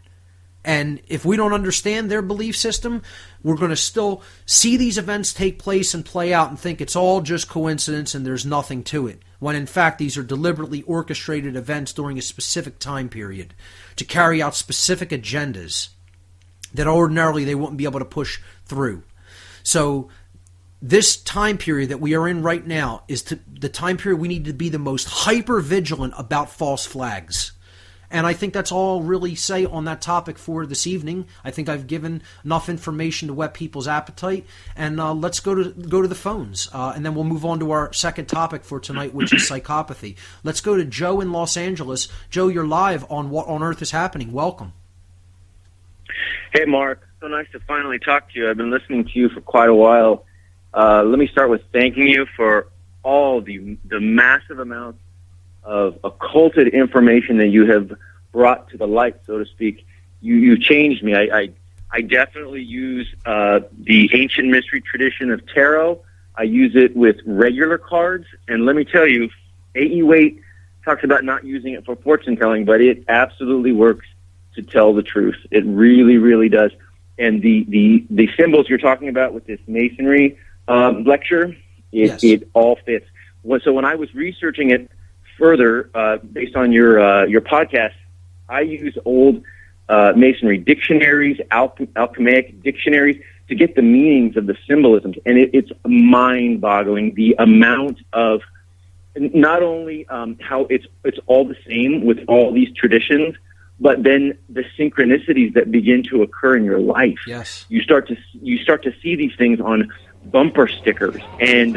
And if we don't understand their belief system, we're going to still see these events take place and play out and think it's all just coincidence and there's nothing to it, when in fact these are deliberately orchestrated events during a specific time period to carry out specific agendas that ordinarily they wouldn't be able to push through. So this time period that we are in right now is the time period we need to be the most hyper-vigilant about false flags. And I think that's all I'll really say on that topic for this evening. I think I've given enough information to whet people's appetite. And let's go to the phones. And then we'll move on to our second topic for tonight, which is psychopathy. Let's go to Joe in Los Angeles. Joe, you're live on What on Earth is Happening. Welcome.
Hey, Mark. So nice to finally talk to you. I've been listening to you for quite a while. Let me start with thanking you for all the massive amounts of occulted information that you have brought to the light, so to speak. You changed me. I definitely use the ancient mystery tradition of tarot. I use it with regular cards, and let me tell you, A.E. Waite talks about not using it for fortune telling, but it absolutely works to tell the truth. It really, really does. And the symbols you're talking about with this masonry lecture, it all fits. So when I was researching it further, based on your podcast, I use old masonry dictionaries, alchemic dictionaries, to get the meanings of the symbolisms, and it's mind-boggling the amount of not only how it's all the same with all these traditions, but then the synchronicities that begin to occur in your life.
Yes,
you start to see these things on bumper stickers and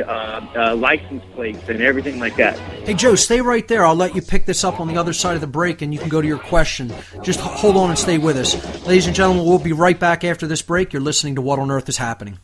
license plates and everything like that.
Hey, Joe, stay right there. I'll let you pick this up on the other side of the break, and you can go to your question. Just hold on and stay with us. Ladies and gentlemen, we'll be right back after this break. You're listening to What on Earth is Happening.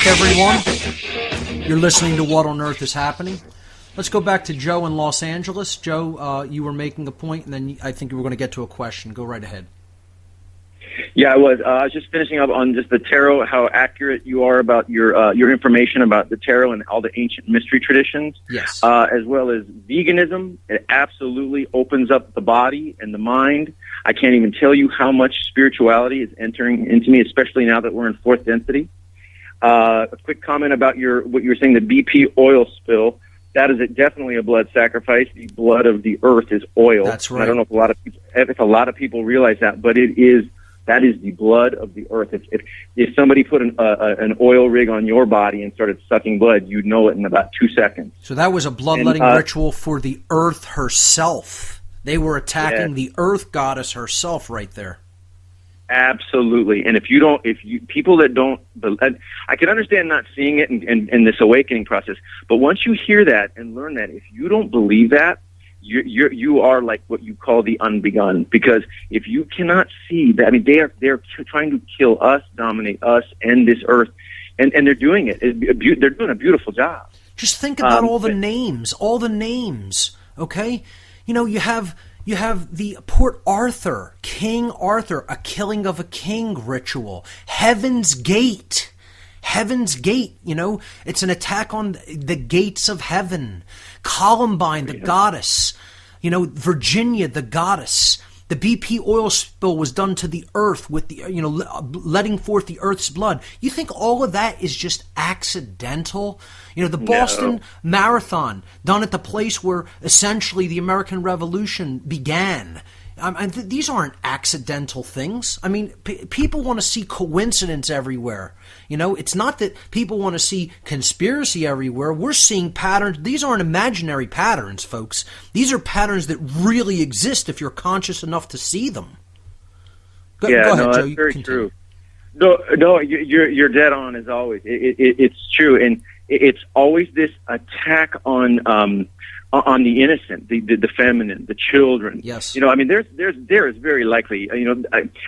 Everyone, you're listening to What on Earth is Happening. Let's go back to Joe in Los Angeles. Joe, you were making a point, and then I think we were going to get to a question. Go right ahead.
Yeah, I was. I was just finishing up on just the tarot, how accurate you are about your information about the tarot and all the ancient mystery traditions.
Yes.
As well as veganism. It absolutely opens up the body and the mind. I can't even tell you how much spirituality is entering into me, especially now that we're in fourth density. A quick comment about what you were saying, the BP oil spill. That is definitely a blood sacrifice. The blood of the earth is oil.
That's right.
I don't know if a lot of people realize that, but that is the blood of the earth. If somebody put an oil rig on your body and started sucking blood, you'd know it in about 2 seconds.
So that was a bloodletting ritual for the earth herself. They were attacking the earth goddess herself right there.
Absolutely. And people that don't, I can understand not seeing it in this awakening process, but once you hear that and learn that, if you don't believe that, you are like what you call the unbegun, because if you cannot see that, I mean, they're trying to kill us, dominate us and this earth, and they're doing it. They're doing a beautiful job.
Just think about all the names, okay? You have You have the Port Arthur, King Arthur, a killing of a king ritual. Heaven's Gate. Heaven's Gate, it's an attack on the gates of heaven. Columbine, the goddess. Virginia, the goddess. The BP oil spill was done to the earth with the, letting forth the earth's blood. You think all of that is just accidental? The Boston Marathon, done at the place where essentially the American Revolution began. These aren't accidental things. People want to see coincidence everywhere. It's not that people want to see conspiracy everywhere. We're seeing patterns. These aren't imaginary patterns, folks. These are patterns that really exist if you're conscious enough to see them. Go ahead, Joe.
That's very true. No, you're dead on as always. It's true, and it's always this attack on the innocent, the feminine, the children.
Yes.
There is very likely.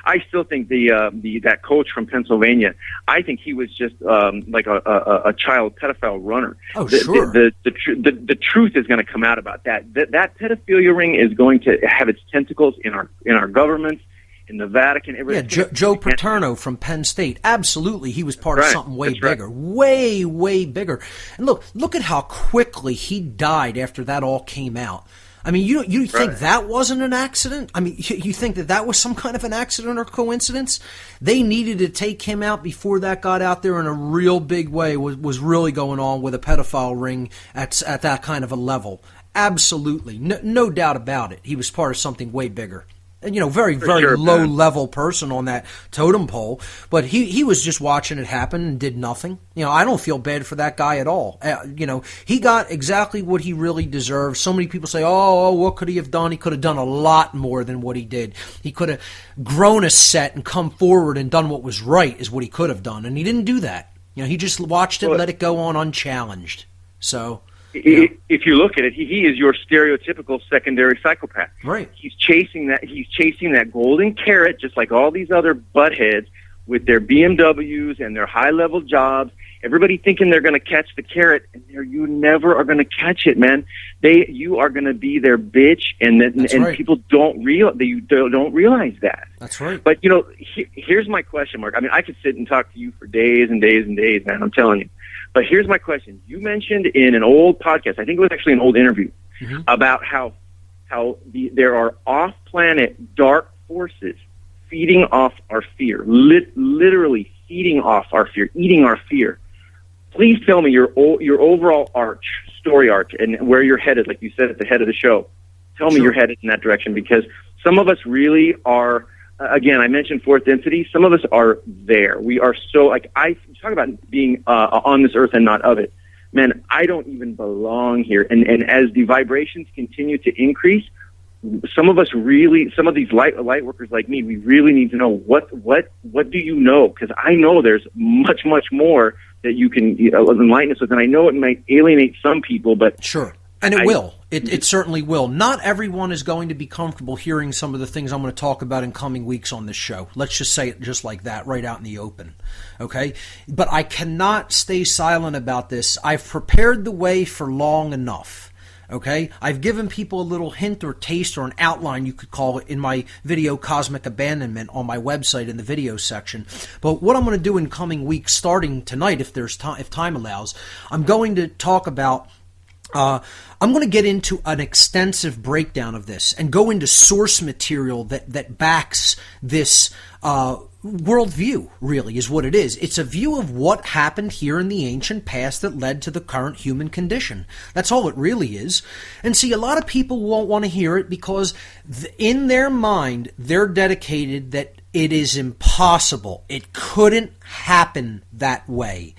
I still think that coach from Pennsylvania. I think he was just like a child pedophile runner.
Oh, sure.
The truth is going to come out about that. That pedophilia ring is going to have its tentacles in our governments, in the Vatican.
Joe Paterno from Penn State. Absolutely. He was part of something way bigger. Way, way bigger. And look at how quickly he died after that all came out. You think that wasn't an accident? You think that was some kind of an accident or coincidence? They needed to take him out before that got out there in a real big way, was really going on with a pedophile ring at that kind of a level. Absolutely. No doubt about it. He was part of something way bigger. Very, very low-level person on that totem pole. But he was just watching it happen and did nothing. I don't feel bad for that guy at all. He got exactly what he really deserved. So many people say, oh, what could he have done? He could have done a lot more than what he did. He could have grown a set and come forward and done what was right is what he could have done. And he didn't do that. He just watched it, let it go on unchallenged. So...
If you look at it, he is your stereotypical secondary psychopath.
Right.
He's chasing that golden carrot, just like all these other buttheads with their BMWs and their high-level jobs. Everybody thinking they're going to catch the carrot, and you never are going to catch it, man. You are going to be their bitch, and
right.
People don't realize that.
That's right.
But here's my question, Mark. I could sit and talk to you for days and days and days, man. I'm telling you. But here's my question. You mentioned in an old podcast, I think it was actually an old interview, about how there are off-planet dark forces feeding off our fear, literally feeding off our fear, eating our fear. Please tell me your overall story arc, and where you're headed, like you said at the head of the show. Tell me you're headed in that direction, because some of us really are. Again, I mentioned fourth density. Some of us are there. We are so, I talk about being on this earth and not of it. Man, I don't even belong here. And as the vibrations continue to increase, some of these light workers like me, we really need to know what do you know? Because I know there's much, much more that you can enlighten us with. And I know it might alienate some people, but...
Sure. And it will. It certainly will. Not everyone is going to be comfortable hearing some of the things I'm going to talk about in coming weeks on this show. Let's just say it just like that, right out in the open. Okay? But I cannot stay silent about this. I've prepared the way for long enough. Okay? I've given people a little hint or taste or an outline, you could call it, in my video Cosmic Abandonment on my website in the video section. But what I'm going to do in coming weeks, starting tonight, if time allows, I'm going to talk about... I'm going to get into an extensive breakdown of this and go into source material that backs this worldview, really, is what it is. It's a view of what happened here in the ancient past that led to the current human condition. That's all it really is. And see, a lot of people won't want to hear it because in their mind, they're dedicated that it is impossible. It couldn't happen that way.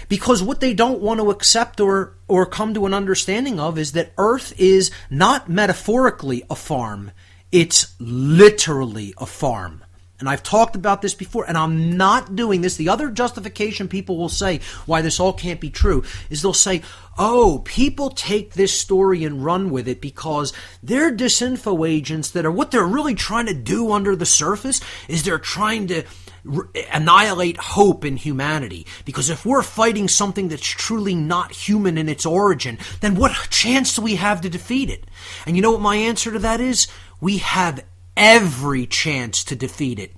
Because what they don't want to accept or come to an understanding of is that Earth is not metaphorically a farm. It's literally a farm. And I've talked about this before, and I'm not doing this. The other justification people will say why this all can't be true is they'll say, oh, people take this story and run with it because they're disinfo agents that are what they're really trying to do under the surface is they're trying to annihilate hope in humanity. Because if we're fighting something that's truly not human in its origin, then what chance do we have to defeat it? And you know what my answer to that is? we have every chance to defeat it.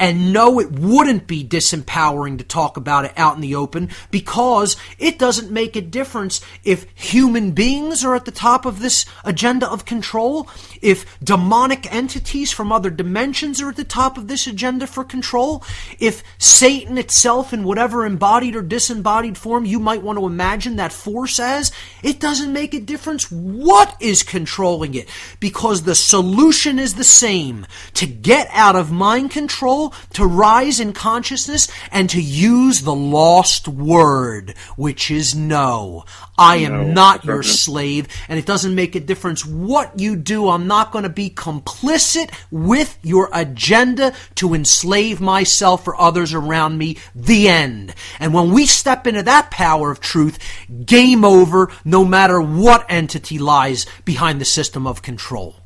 And no, it wouldn't be disempowering to talk about it out in the open, because it doesn't make a difference if human beings are at the top of this agenda of control, if demonic entities from other dimensions are at the top of this agenda for control, if Satan itself in whatever embodied or disembodied form you might want to imagine that force as, it doesn't make a difference what is controlling it, because the solution is the same: to get out of mind control, to rise in consciousness, and to use the lost word, which is no. I am not your slave, and it doesn't make a difference what you do. I'm not going to be complicit with your agenda to enslave myself or others around me. The end. And when we step into that power of truth, game over, no matter what entity lies behind the system of control.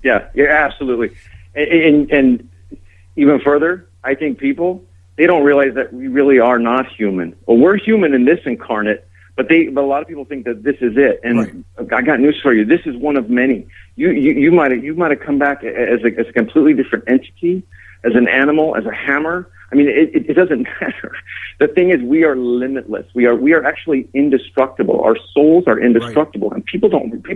Yeah, absolutely. And even further, I think people, they don't realize that we really are not human. Well, we're human in this incarnate, but a lot of people think that this is it. And right. I got news for you. This is one of many. You might have come back as a completely different entity, as an animal, as a hammer. I mean, it doesn't matter. The thing is, we are limitless. We are actually indestructible. Our souls are indestructible, right. And people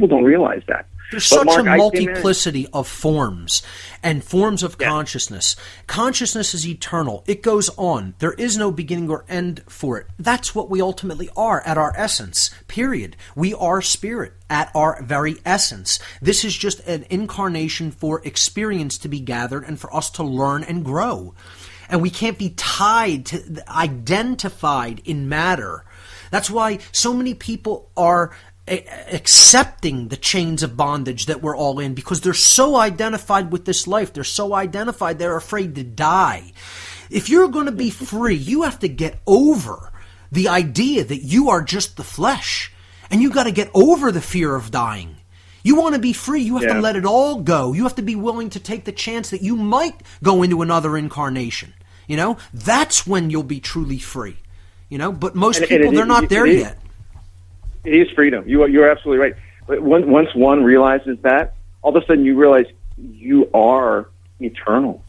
don't realize that.
There's such a multiplicity of forms and forms of consciousness. Consciousness is eternal. It goes on. There is no beginning or end for it. That's what we ultimately are at our essence, period. We are spirit at our very essence. This is just an incarnation for experience to be gathered and for us to learn and grow. And we can't be tied to, identified in matter. That's why so many people are accepting the chains of bondage that we're all in, because they're so identified with this life. They're so identified they're afraid to die. If you're going to be free, you have to get over the idea that you are just the flesh, and you got to get over the fear of dying. You want to be free, you have to let it all go. You have to be willing to take the chance that you might go into another incarnation. You know, that's when you'll be truly free. You know, but most people, they're not there yet.
It is freedom. You're absolutely right. But once one realizes that, all of a sudden you realize you are eternal.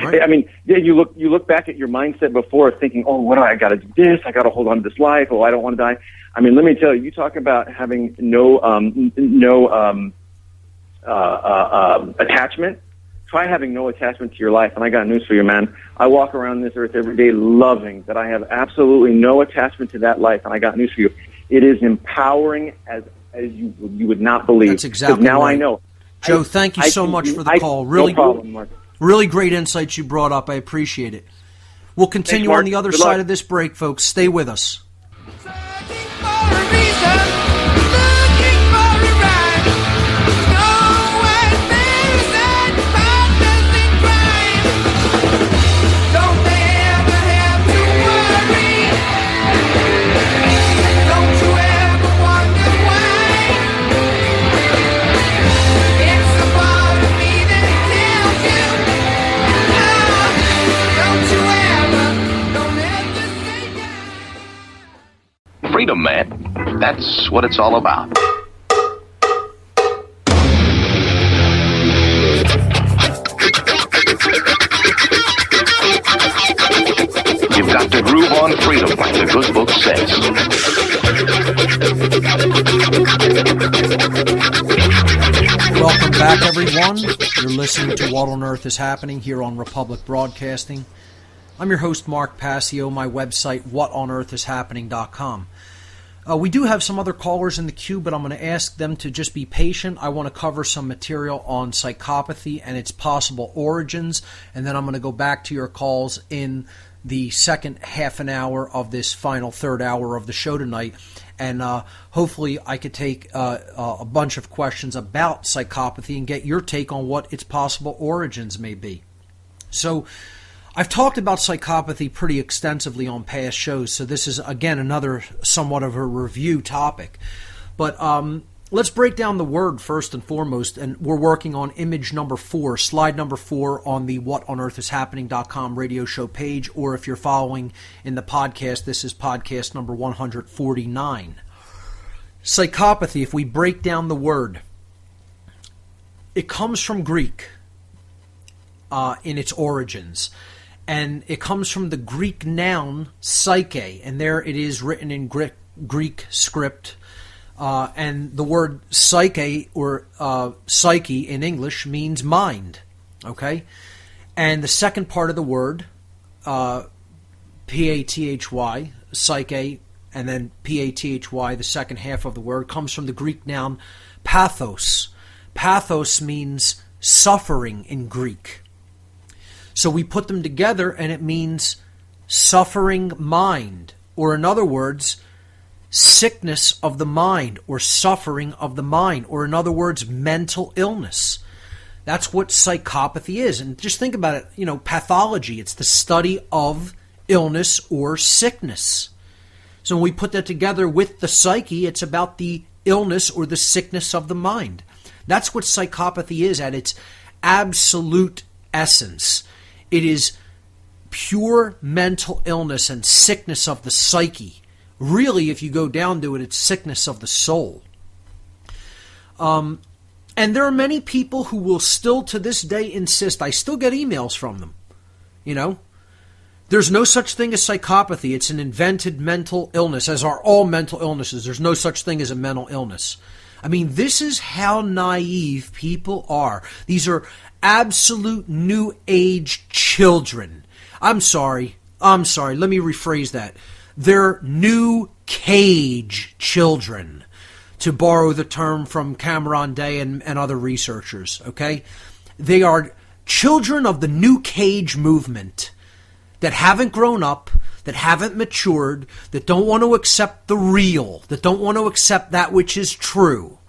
Right. I mean, you look back at your mindset before, thinking, "Oh, what do I got to do this? I got to hold on to this life. Oh, I don't want to die." I mean, let me tell you. You talk about having no attachment. Try having no attachment to your life, and I got news for you, man. I walk around this earth every day loving that I have absolutely no attachment to that life, and I got news for you. It is empowering as you would not believe.
That's exactly
now
right.
I know.
Joe, thank you so much for the call. Really,
no problem, Mark.
Really great insights you brought up. I appreciate it. We'll continue on the other side of this break, folks. Stay with us.
Searching for a reason, looking for a rhyme. Nowhere there's that partners in crime. Don't they ever have to worry? Don't you ever wonder why? It's a part of me that tells you, don't ever say die.
Freedom, man. That's what it's all about. You've got to groove on freedom, like the good book says.
Welcome back, everyone. You're listening to What on Earth is Happening here on Republic Broadcasting. I'm your host, Mark Passio. My website, whatonearthishappening.com. We do have some other callers in the queue, but I'm going to ask them to just be patient. I want to cover some material on psychopathy and its possible origins, and then I'm going to go back to your calls in the second half an hour of this final third hour of the show tonight. And hopefully I could take a bunch of questions about psychopathy and get your take on what its possible origins may be. So I've talked about psychopathy pretty extensively on past shows, so this is, again, another somewhat of a review topic. But let's break down the word first and foremost, and we're working on image number 4, slide number 4 on the whatonearthishappening.com radio show page, or if you're following in the podcast, this is podcast number 149. Psychopathy, if we break down the word, it comes from Greek in its origins. And it comes from the Greek noun psyche. And there it is written in Greek script. And the word psyche or psyche in English means mind. Okay? And the second part of the word, P-A-T-H-Y, psyche, and then P-A-T-H-Y, the second half of the word, comes from the Greek noun pathos. Pathos means suffering in Greek. So we put them together and it means suffering mind, or in other words, sickness of the mind, or suffering of the mind, or in other words, mental illness. That's what psychopathy is. And just think about it, pathology, it's the study of illness or sickness. So when we put that together with the psyche, it's about the illness or the sickness of the mind. That's what psychopathy is at its absolute essence. It is pure mental illness and sickness of the psyche. Really, if you go down to it, it's sickness of the soul. And there are many people who will still to this day insist, I still get emails from them, There's no such thing as psychopathy. It's an invented mental illness, as are all mental illnesses. There's no such thing as a mental illness. I mean, this is how naive people are. These are absolute new age children. I'm sorry. Let me rephrase that. They're new cage children, to borrow the term from Cameron Day and other researchers, okay? They are children of the new cage movement that haven't grown up, that haven't matured, that don't want to accept the real, that don't want to accept that which is true.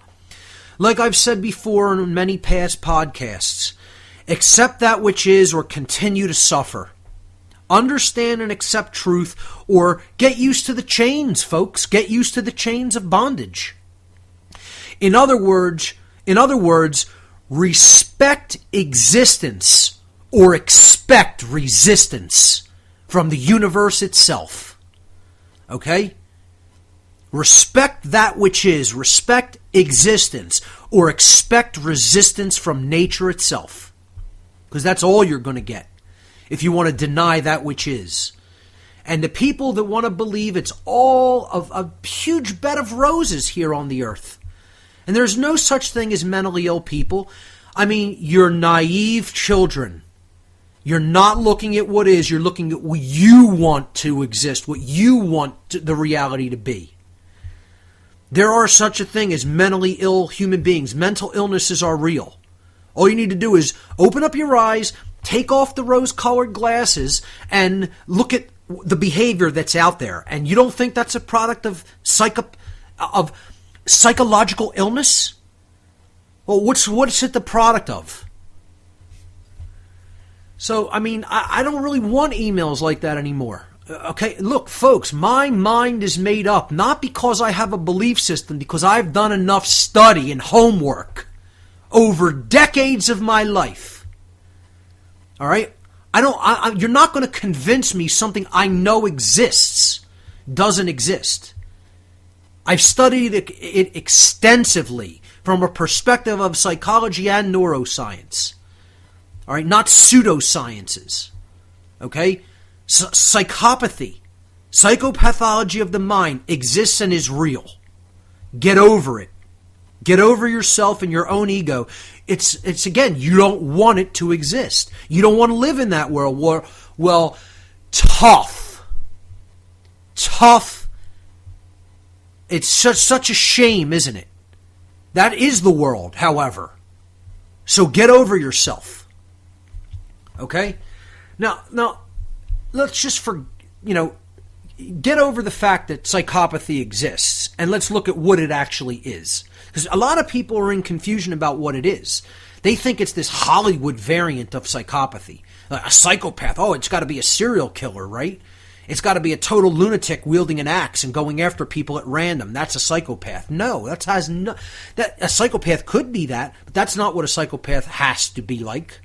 Like I've said before in many past podcasts, accept that which is or continue to suffer. Understand and accept truth, or get used to the chains, folks. Get used to the chains of bondage. In other words, respect existence or expect resistance from the universe itself. Okay? Respect that which is. Respect existence or expect resistance from nature itself. Because that's all you're going to get if you want to deny that which is. And the people that want to believe it's all of a huge bed of roses here on the earth. And there's no such thing as mentally ill people. I mean, you're naive children. You're not looking at what is. You're looking at what you want to exist, what you want the reality to be. There are such a thing as mentally ill human beings. Mental illnesses are real. All you need to do is open up your eyes, take off the rose-colored glasses, and look at the behavior that's out there. And you don't think that's a product of psychological illness? Well, what's it the product of? So, I mean, I don't really want emails like that anymore. Okay, look, folks, my mind is made up, not because I have a belief system, because I've done enough study and homework over decades of my life. All right? You're not going to convince me something I know exists doesn't exist. I've studied it extensively from a perspective of psychology and neuroscience. All right? Not pseudosciences. Okay? Psychopathy, psychopathology of the mind exists and is real. Get over it. Get over yourself and your own ego. It's again, you don't want it to exist. You don't want to live in that world where, well, tough. It's such a shame, isn't it? That is the world, however. So get over yourself. Okay? Now, let's just get over the fact that psychopathy exists, and let's look at what it actually is. Because a lot of people are in confusion about what it is. They think it's this Hollywood variant of psychopathy. A psychopath, it's got to be a serial killer, right? It's got to be a total lunatic wielding an axe and going after people at random. That's a psychopath. No, a psychopath could be that, but that's not what a psychopath has to be like.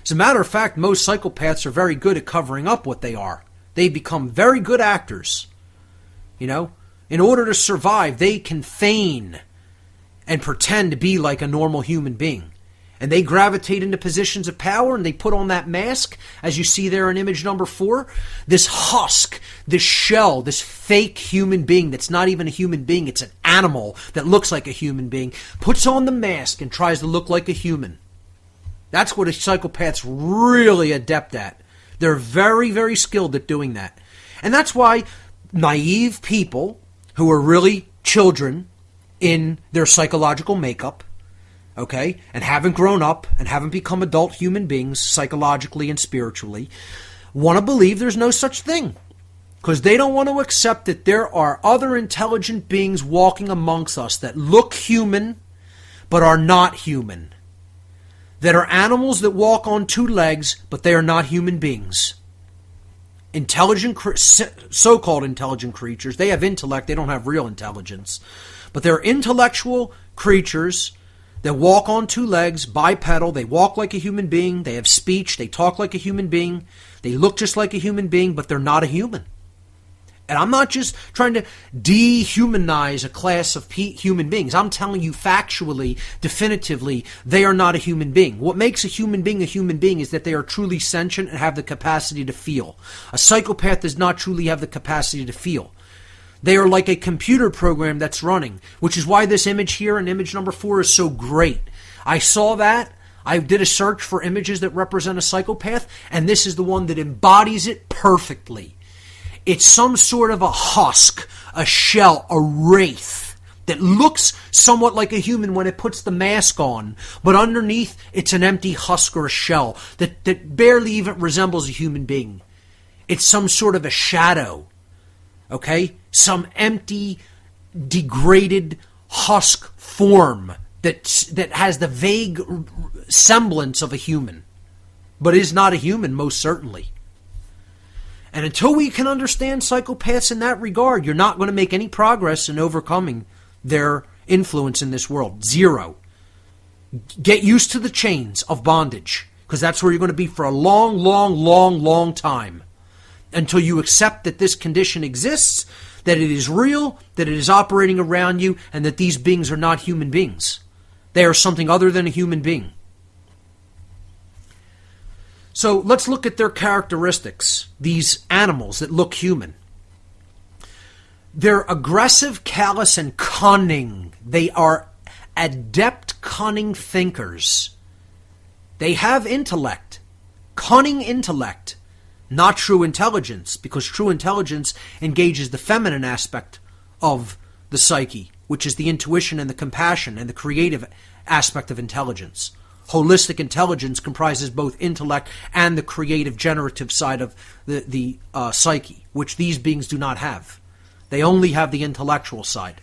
As a matter of fact, most psychopaths are very good at covering up what they are. They become very good actors. In order to survive, they can feign and pretend to be like a normal human being. And they gravitate into positions of power, and they put on that mask, as you see there in image number 4. This husk, this shell, this fake human being that's not even a human being. It's an animal that looks like a human being. Puts on the mask and tries to look like a human. That's what a psychopath's really adept at. They're very, very skilled at doing that. And that's why naive people who are really children in their psychological makeup, okay, and haven't grown up and haven't become adult human beings psychologically and spiritually, want to believe there's no such thing. Because they don't want to accept that there are other intelligent beings walking amongst us that look human but are not human. That are animals that walk on 2 legs, but they are not human beings. So-called intelligent creatures, they have intellect, they don't have real intelligence. But they're intellectual creatures that walk on 2 legs, bipedal, they walk like a human being, they have speech, they talk like a human being, they look just like a human being, but they're not a human. And I'm not just trying to dehumanize a class of human beings. I'm telling you factually, definitively, they are not a human being. What makes a human being is that they are truly sentient and have the capacity to feel. A psychopath does not truly have the capacity to feel. They are like a computer program that's running, which is why this image here in image number 4 is so great. I saw that. I did a search for images that represent a psychopath, and this is the one that embodies it perfectly. It's some sort of a husk, a shell, a wraith that looks somewhat like a human when it puts the mask on, but underneath it's an empty husk or a shell that barely even resembles a human being. It's some sort of a shadow, okay? Some empty, degraded husk form that has the vague semblance of a human, but is not a human, most certainly. And until we can understand psychopaths in that regard, you're not going to make any progress in overcoming their influence in this world. Zero. Get used to the chains of bondage, because that's where you're going to be for a long, long, long, long time. Until you accept that this condition exists, that it is real, that it is operating around you, and that these beings are not human beings. They are something other than a human being. So let's look at their characteristics, these animals that look human. They're aggressive, callous, and cunning. They are adept, cunning thinkers. They have intellect, cunning intellect, not true intelligence, because true intelligence engages the feminine aspect of the psyche, which is the intuition and the compassion and the creative aspect of intelligence. Holistic intelligence comprises both intellect and the creative, generative side of the psyche, which these beings do not have. They only have the intellectual side.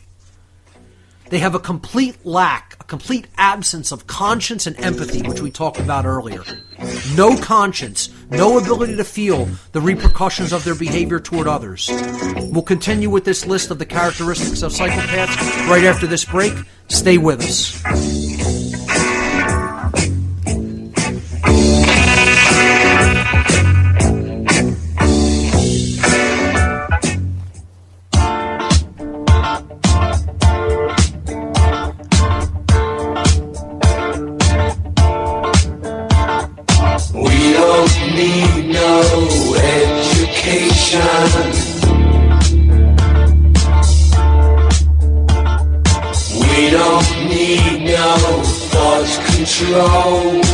They have a complete absence of conscience and empathy, which we talked about earlier. No conscience, no ability to feel the repercussions of their behavior toward others. We'll continue with this list of the characteristics of psychopaths right after this break. Stay with us.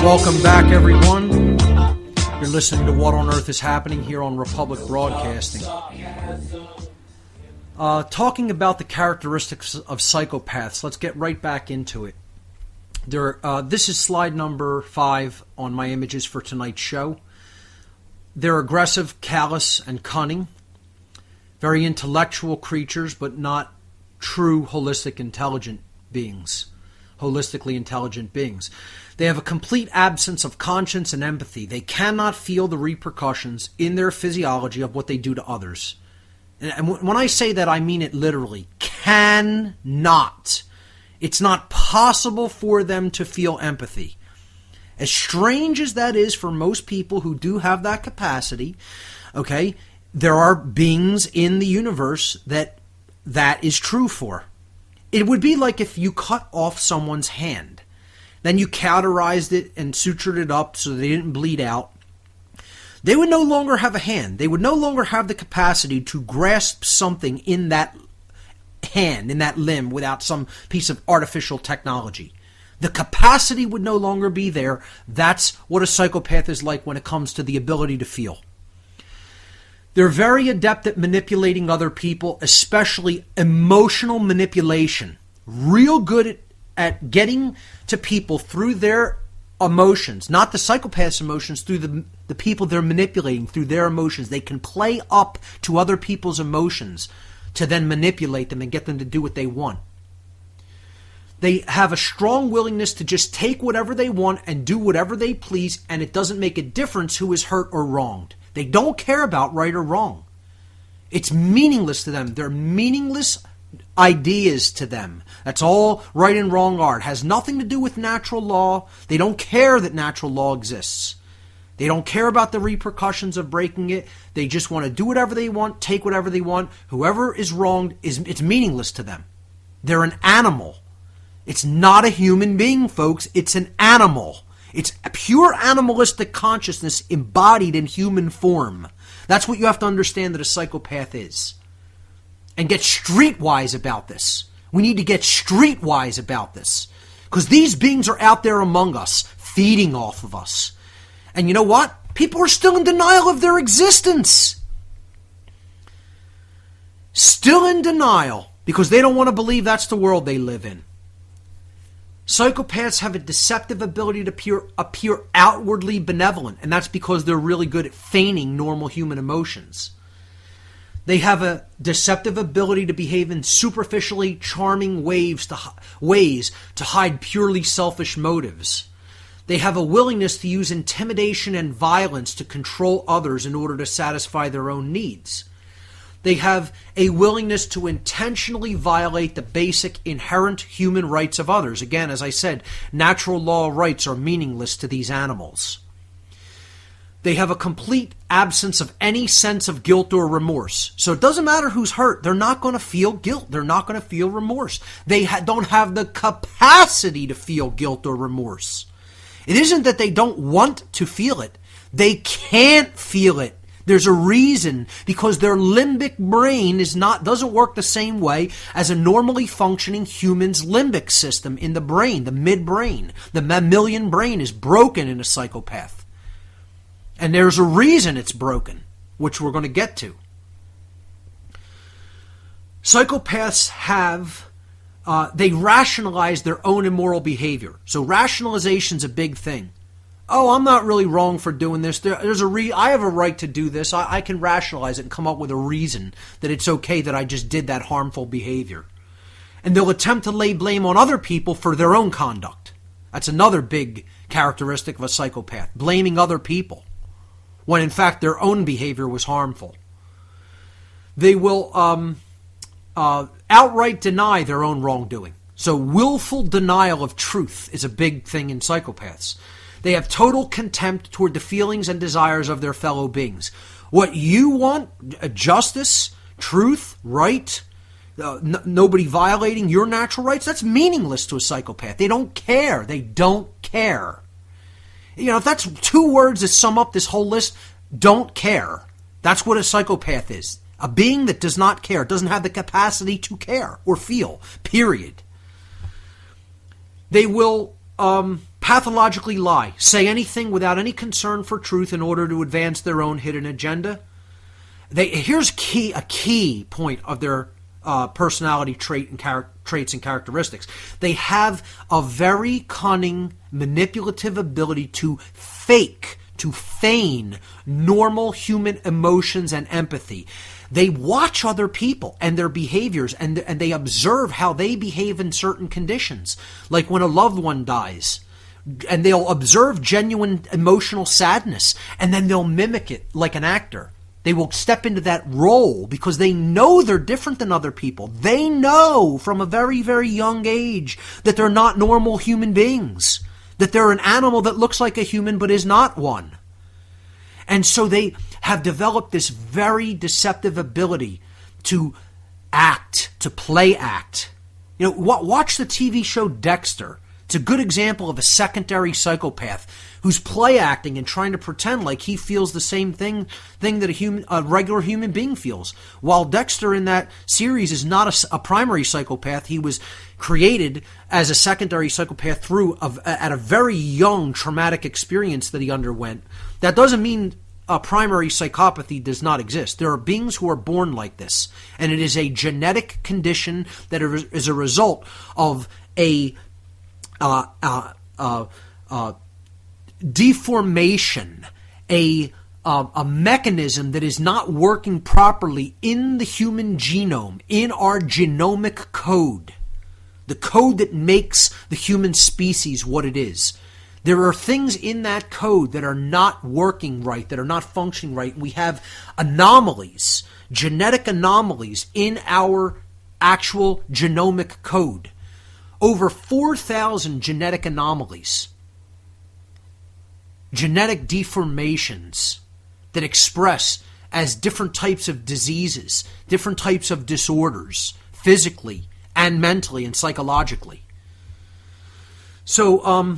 Welcome back, everyone. You're listening to What on Earth is Happening here on Republic Broadcasting. Talking about the characteristics of psychopaths, let's get right back into it. This is slide number 5 on my images for tonight's show. They're aggressive, callous, and cunning. Very intellectual creatures, but not true holistically intelligent beings. They have a complete absence of conscience and empathy. They cannot feel the repercussions in their physiology of what they do to others. And when I say that, I mean it literally. Cannot. It's not possible for them to feel empathy. As strange as that is for most people who do have that capacity, okay, there are beings in the universe that is true for. It would be like if you cut off someone's hand. then you cauterized it and sutured it up so they didn't bleed out, they would no longer have a hand. They would no longer have the capacity to grasp something in that hand, in that limb, without some piece of artificial technology. The capacity would no longer be there. That's what a psychopath is like when it comes to the ability to feel. They're very adept at manipulating other people, especially emotional manipulation. Real good at getting to people through their emotions, not the psychopath's emotions, through the people they're manipulating, through their emotions. They can play up to other people's emotions to then manipulate them and get them to do what they want. They have a strong willingness to just take whatever they want and do whatever they please, and it doesn't make a difference who is hurt or wronged. They don't care about right or wrong. It's meaningless to them. They're meaningless ideas to them. That's all right and wrong are. It has nothing to do with natural law. They don't care that natural law exists. They don't care about the repercussions of breaking it. They just want to do whatever they want, take whatever they want. Whoever is wronged, it's meaningless to them. They're an animal. It's not a human being, folks. It's an animal. It's a pure animalistic consciousness embodied in human form. That's what you have to understand that a psychopath is. And get streetwise about this. We need to get streetwise about this. Because these beings are out there among us, feeding off of us. And you know what? People are still in denial of their existence. Still in denial. Because they don't want to believe that's the world they live in. Psychopaths have a deceptive ability to appear outwardly benevolent, and that's because they're really good at feigning normal human emotions. They have a deceptive ability to behave in superficially charming ways to hide purely selfish motives. They have a willingness to use intimidation and violence to control others in order to satisfy their own needs. They have a willingness to intentionally violate the basic inherent human rights of others. Again, as I said, natural law rights are meaningless to these animals. They have a complete absence of any sense of guilt or remorse. So it doesn't matter who's hurt. They're not going to feel guilt. They're not going to feel remorse. They don't have the capacity to feel guilt or remorse. It isn't that they don't want to feel it. They can't feel it. There's a reason, because their limbic brain doesn't work the same way as a normally functioning human's limbic system in the brain, the midbrain. The mammalian brain is broken in a psychopath. And there's a reason it's broken, which we're going to get to. Psychopaths they rationalize their own immoral behavior. So rationalization's a big thing. Oh, I'm not really wrong for doing this. I have a right to do this. I can rationalize it and come up with a reason that it's okay that I just did that harmful behavior. And they'll attempt to lay blame on other people for their own conduct. That's another big characteristic of a psychopath, blaming other people, when in fact their own behavior was harmful. They will outright deny their own wrongdoing. So willful denial of truth is a big thing in psychopaths. They have total contempt toward the feelings and desires of their fellow beings. What you want, justice, truth, right, nobody violating your natural rights, that's meaningless to a psychopath. They don't care. They don't care. You know, if that's two words that sum up this whole list, don't care. That's what a psychopath is. A being that does not care, doesn't have the capacity to care or feel, period. They will pathologically lie, say anything without any concern for truth in order to advance their own hidden agenda. Here's a key point of their personality traits and characteristics. They have a very cunning, manipulative ability to feign normal human emotions and empathy. They watch other people and their behaviors, and they observe how they behave in certain conditions, like when a loved one dies. And they'll observe genuine emotional sadness, and then they'll mimic it like an actor. They will step into that role because they know they're different than other people. They know from a very, very young age that they're not normal human beings, that they're an animal that looks like a human but is not one. And so they have developed this very deceptive ability to act, to play act. You know, watch the TV show Dexter. It's a good example of a secondary psychopath who's play acting and trying to pretend like he feels the same thing that a regular human being feels. While Dexter in that series is not a primary psychopath, he was created as a secondary psychopath at a very young traumatic experience that he underwent. That doesn't mean a primary psychopathy does not exist. There are beings who are born like this, and it is a genetic condition that is a result of a deformation, a mechanism that is not working properly in the human genome, in our genomic code, the code that makes the human species what it is. There are things in that code that are not working right, that are not functioning right. We have anomalies, genetic anomalies in our actual genomic code. Over 4,000 genetic anomalies, genetic deformations that express as different types of diseases, different types of disorders, physically and mentally and psychologically. So,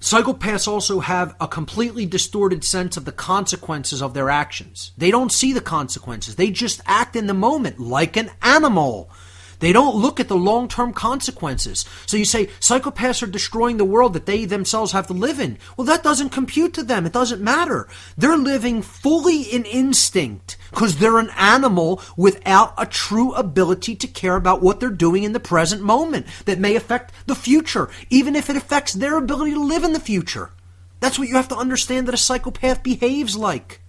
psychopaths also have a completely distorted sense of the consequences of their actions. They don't see the consequences. They just act in the moment like an animal. They don't look at the long-term consequences. So you say, psychopaths are destroying the world that they themselves have to live in. Well, that doesn't compute to them. It doesn't matter. They're living fully in instinct because they're an animal without a true ability to care about what they're doing in the present moment that may affect the future, even if it affects their ability to live in the future. That's what you have to understand that a psychopath behaves like.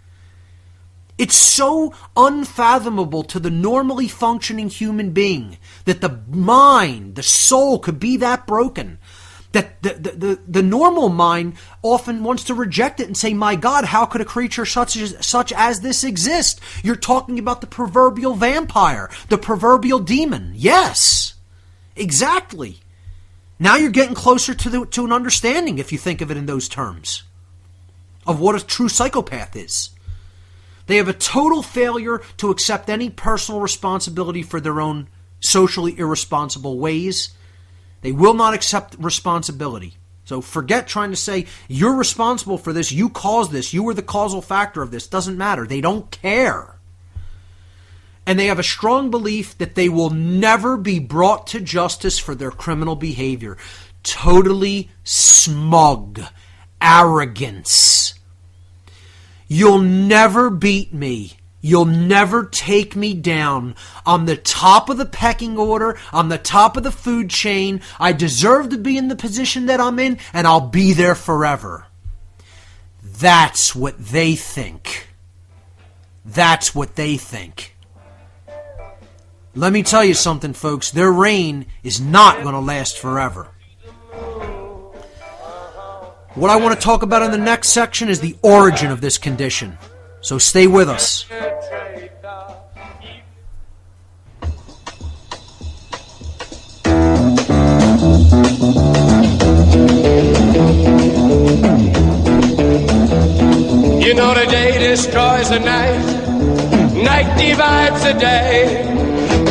It's so unfathomable to the normally functioning human being that the mind, the soul could be that broken, that the normal mind often wants to reject it and say, my God, how could a creature such as this exist? You're talking about the proverbial vampire, the proverbial demon. Yes, exactly. Now you're getting closer to an understanding, if you think of it in those terms, of what a true psychopath is. They have a total failure to accept any personal responsibility for their own socially irresponsible ways. They will not accept responsibility. So forget trying to say, you're responsible for this, you caused this, you were the causal factor of this. Doesn't matter. They don't care. And they have a strong belief that they will never be brought to justice for their criminal behavior. Totally smug arrogance. You'll never beat me. You'll never take me down. I'm the top of the pecking order. I'm the top of the food chain. I deserve to be in the position that I'm in, and I'll be there forever. That's what they think. That's what they think. Let me tell you something, folks. Their reign is not going to last forever. What I want to talk about in the next section is the origin of this condition. So stay with us.
You know the day destroys the night, night divides the day.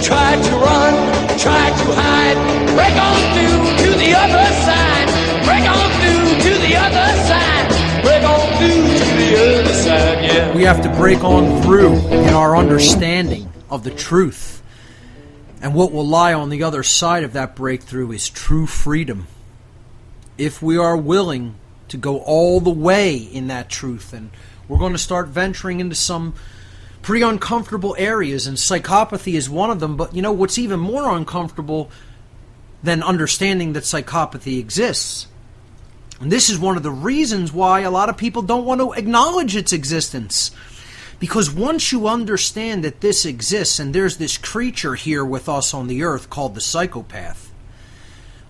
Try to run, try to hide, break on through to the other side, break on through to the other side, break on through to the other side, yeah.
We have to break on through in our understanding of the truth. And what will lie on the other side of that breakthrough is true freedom. If we are willing to go all the way in that truth, and we're going to start venturing into some pretty uncomfortable areas, and psychopathy is one of them. But you know what's even more uncomfortable than understanding that psychopathy exists? And this is one of the reasons why a lot of people don't want to acknowledge its existence. Because once you understand that this exists, and there's this creature here with us on the earth called the psychopath,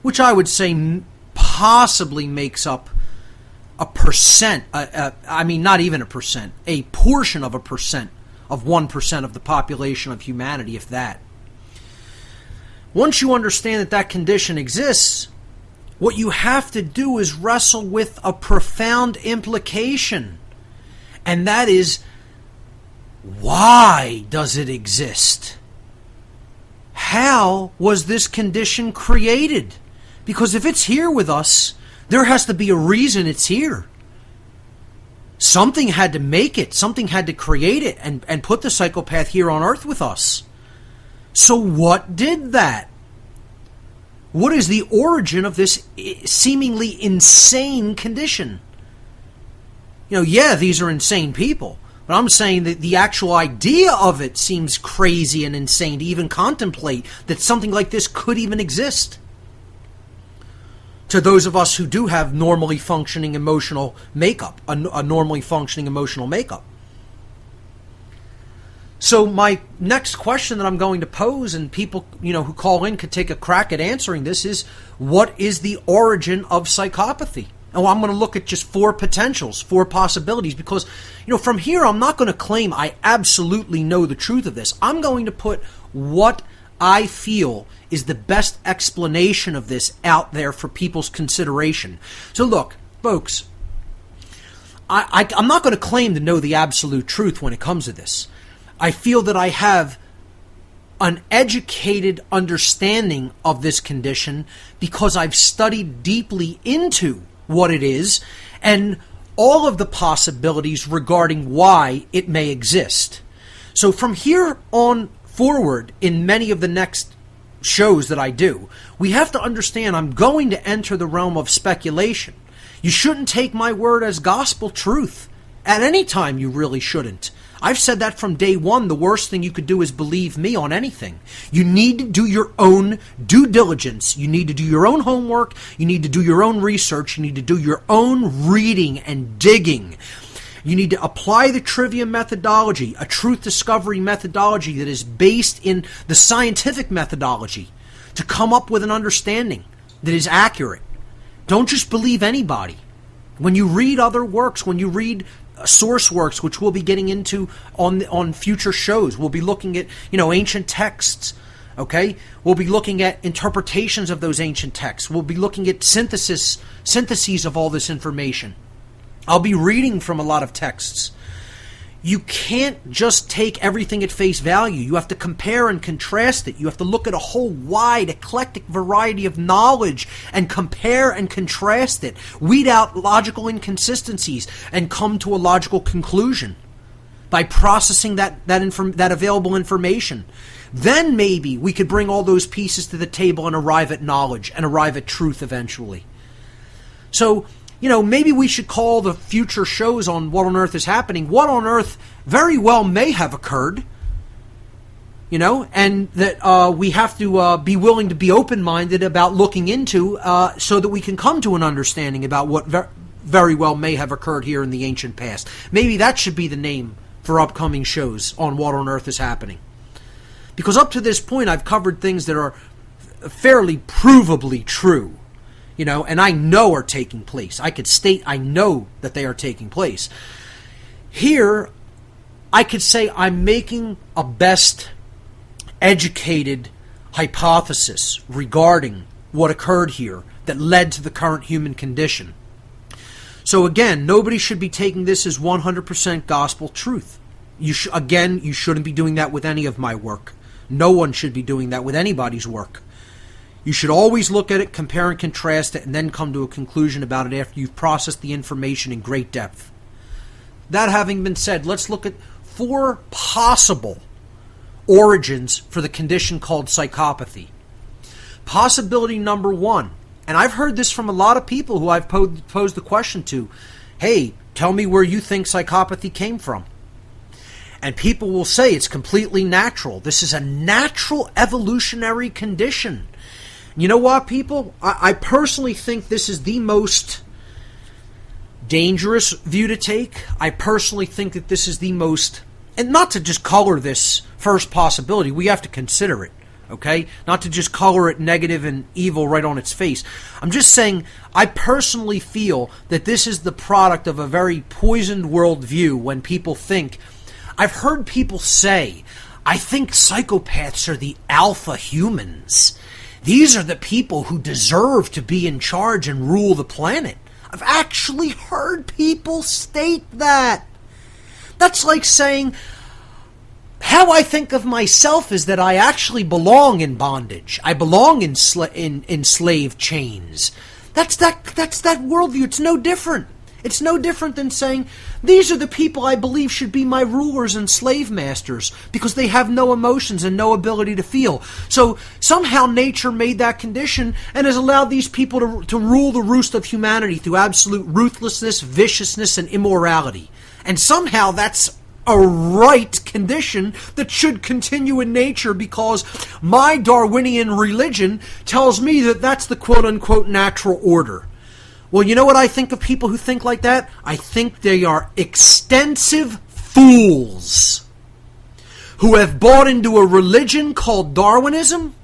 which I would say possibly makes up a percent, I mean not even a percent, a portion of a percent of 1% of the population of humanity, if that. Once you understand that that condition exists, what you have to do is wrestle with a profound implication. And that is, why does it exist? How was this condition created? Because if it's here with us, there has to be a reason it's here. Something had to make it. Something had to create it and put the psychopath here on Earth with us. So what did that? What is the origin of this seemingly insane condition? Yeah, these are insane people. But I'm saying that the actual idea of it seems crazy and insane to even contemplate that something like this could even exist. To those of us who do have normally functioning emotional makeup, a normally functioning emotional makeup. So my next question that I'm going to pose, and people who call in could take a crack at answering this, is what is the origin of psychopathy? And I'm going to look at just 4 potentials, 4 possibilities, because from here I'm not going to claim I absolutely know the truth of this. I'm going to put what I feel is the best explanation of this out there for people's consideration. So look, folks, I'm not going to claim to know the absolute truth when it comes to this. I feel that I have an educated understanding of this condition because I've studied deeply into what it is and all of the possibilities regarding why it may exist. So from here on forward, in many of the next shows that I do, we have to understand I'm going to enter the realm of speculation. You shouldn't take my word as gospel truth. At any time, you really shouldn't. I've said that from day one. The worst thing you could do is believe me on anything. You need to do your own due diligence. You need to do your own homework. You need to do your own research. You need to do your own reading and digging. You need to apply the trivia methodology, a truth discovery methodology that is based in the scientific methodology to come up with an understanding that is accurate. Don't just believe anybody. When you read other works, when you read source works, which we'll be getting into on future shows, we'll be looking at ancient texts. Okay, we'll be looking at interpretations of those ancient texts. We'll be looking at syntheses of all this information. I'll be reading from a lot of texts. You can't just take everything at face value. You have to compare and contrast it. You have to look at a whole wide, eclectic variety of knowledge and compare and contrast it. Weed out logical inconsistencies and come to a logical conclusion by processing that available information. Then maybe we could bring all those pieces to the table and arrive at knowledge and arrive at truth eventually. So, maybe we should call the future shows on What on Earth is Happening, What on Earth very well may have occurred, and that we have to be willing to be open-minded about looking into so that we can come to an understanding about what very well may have occurred here in the ancient past. Maybe that should be the name for upcoming shows on What on Earth is Happening. Because up to this point, I've covered things that are fairly provably true. And I know are taking place. I could state I know that they are taking place. Here, I could say I'm making a best educated hypothesis regarding what occurred here that led to the current human condition. So again, nobody should be taking this as 100% gospel truth. You shouldn't be doing that with any of my work. No one should be doing that with anybody's work. You should always look at it, compare and contrast it, and then come to a conclusion about it after you've processed the information in great depth. That having been said, let's look at 4 possible origins for the condition called psychopathy. Possibility number 1, and I've heard this from a lot of people who I've posed the question to, hey, tell me where you think psychopathy came from. And people will say it's completely natural. This is a natural evolutionary condition. You know what, people? I personally think this is the most dangerous view to take. I personally think that this is the most, and not to just color this first possibility, we have to consider it, okay? Not to just color it negative and evil right on its face. I'm just saying I personally feel that this is the product of a very poisoned worldview when people think, I've heard people say, I think psychopaths are the alpha humans. These are the people who deserve to be in charge and rule the planet. I've actually heard people state that. That's like saying, How I think of myself is that I actually belong in bondage. I belong in slave chains. That's that worldview. It's no different. It's no different than saying, these are the people I believe should be my rulers and slave masters, because they have no emotions and no ability to feel. So somehow nature made that condition and has allowed these people to rule the roost of humanity through absolute ruthlessness, viciousness, and immorality. And somehow that's a right condition that should continue in nature, because my Darwinian religion tells me that that's the quote-unquote natural order. Well, you know what I think of people who think like that? I think they are extensive fools who have bought into a religion called Darwinism,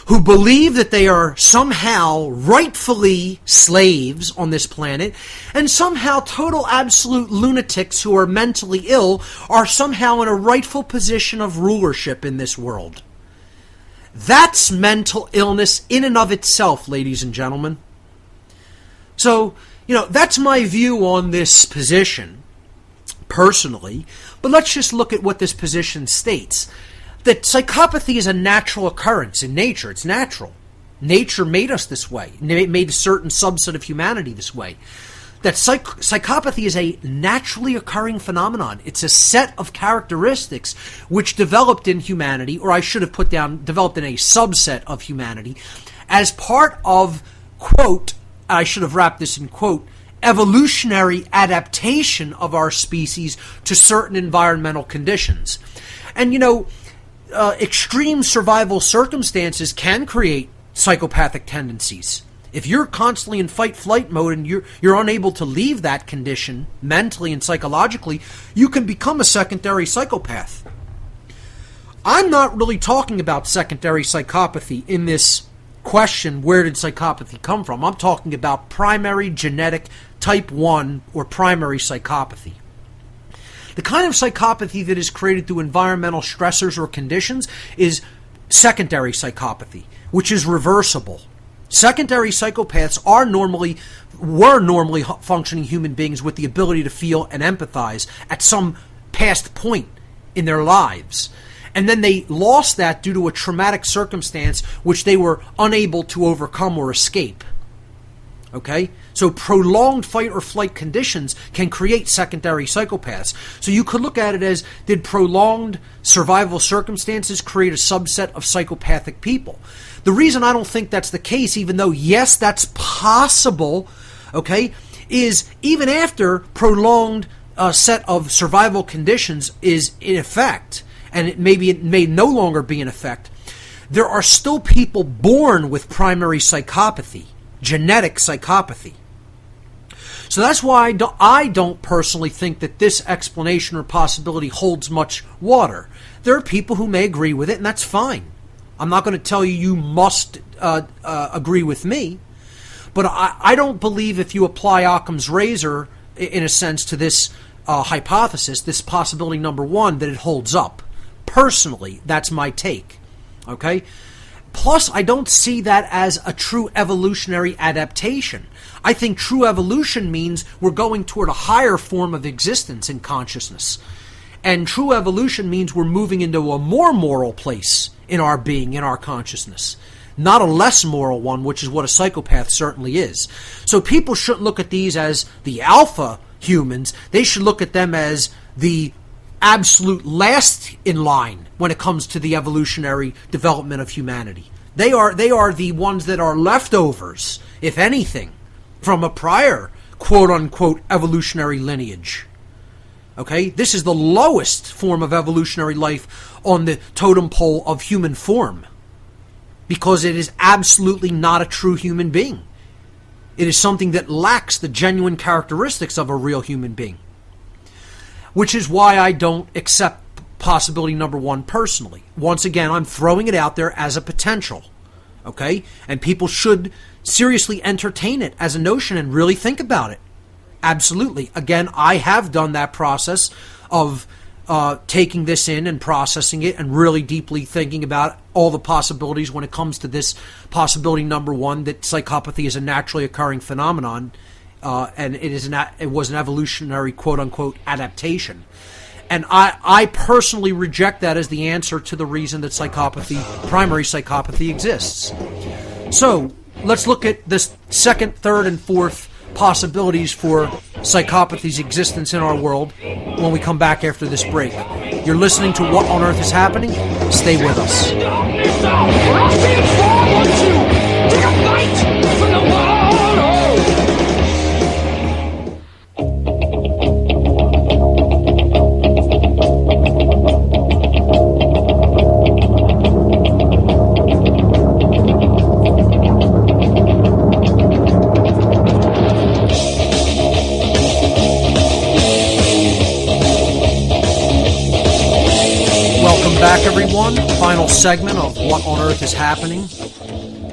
who believe that they are somehow rightfully slaves on this planet, and somehow total absolute lunatics who are mentally ill are somehow in a rightful position of rulership in this world. That's mental illness in and of itself, ladies and gentlemen. So, that's my view on this position, personally. But let's just look at what this position states. That psychopathy is a natural occurrence in nature. It's natural. Nature made us this way. It made a certain subset of humanity this way. That psychopathy is a naturally occurring phenomenon. It's a set of characteristics which developed in humanity, or I should have put down, developed in a subset of humanity, as part of, quote, I should have wrapped this in quote, evolutionary adaptation of our species to certain environmental conditions. And extreme survival circumstances can create psychopathic tendencies. If you're constantly in fight-flight mode and you're unable to leave that condition mentally and psychologically, you can become a secondary psychopath. I'm not really talking about secondary psychopathy in this question, where did psychopathy come from? I'm talking about primary genetic type 1 or primary psychopathy. The kind of psychopathy that is created through environmental stressors or conditions is secondary psychopathy, which is reversible. Secondary psychopaths were normally functioning human beings with the ability to feel and empathize at some past point in their lives. And then they lost that due to a traumatic circumstance which they were unable to overcome or escape. Okay? So prolonged fight or flight conditions can create secondary psychopaths. So you could look at it as, did prolonged survival circumstances create a subset of psychopathic people? The reason I don't think that's the case, even though, yes, that's possible, okay, is even after prolonged set of survival conditions is in effect, and it may no longer be in effect, there are still people born with primary psychopathy, genetic psychopathy. So that's why I don't personally think that this explanation or possibility holds much water. There are people who may agree with it, and that's fine. I'm not going to tell you must agree with me, but I don't believe if you apply Occam's razor, in a sense, to this hypothesis, this possibility number one, that it holds up. Personally, that's my take. Okay? Plus, I don't see that as a true evolutionary adaptation. I think true evolution means we're going toward a higher form of existence in consciousness. And true evolution means we're moving into a more moral place in our being, in our consciousness. Not a less moral one, which is what a psychopath certainly is. So people shouldn't look at these as the alpha humans. They should look at them as the absolute last in line when it comes to the evolutionary development of humanity. They are the ones that are leftovers, if anything, from a prior quote-unquote evolutionary lineage. Okay? This is the lowest form of evolutionary life on the totem pole of human form, because it is absolutely not a true human being. It is something that lacks the genuine characteristics of a real human being. Which is why I don't accept possibility number one personally. Once again, I'm throwing it out there as a potential. Okay? And people should seriously entertain it as a notion and really think about it. Absolutely. Again, I have done that process of taking this in and processing it and really deeply thinking about all the possibilities when it comes to this possibility number one, that psychopathy is a naturally occurring phenomenon, and it was an evolutionary quote-unquote adaptation. And I personally reject that as the answer to the reason that primary psychopathy exists. So, let's look at this second, third, and fourth possibilities for psychopathy's existence in our world when we come back after this break. You're listening to What on Earth is Happening? Stay with us. Back, everyone. Final segment of What on Earth is Happening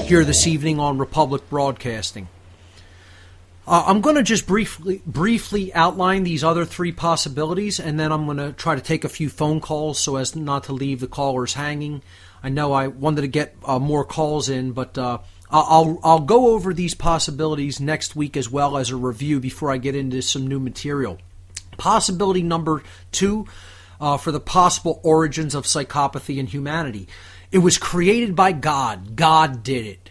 here this evening on Republic Broadcasting. I'm going to just briefly outline these other three possibilities, and then I'm going to try to take a few phone calls so as not to leave the callers hanging. I know I wanted to get more calls in, but I'll go over these possibilities next week as well as a review before I get into some new material. Possibility number 2. For the possible origins of psychopathy in humanity. It was created by God. God did it.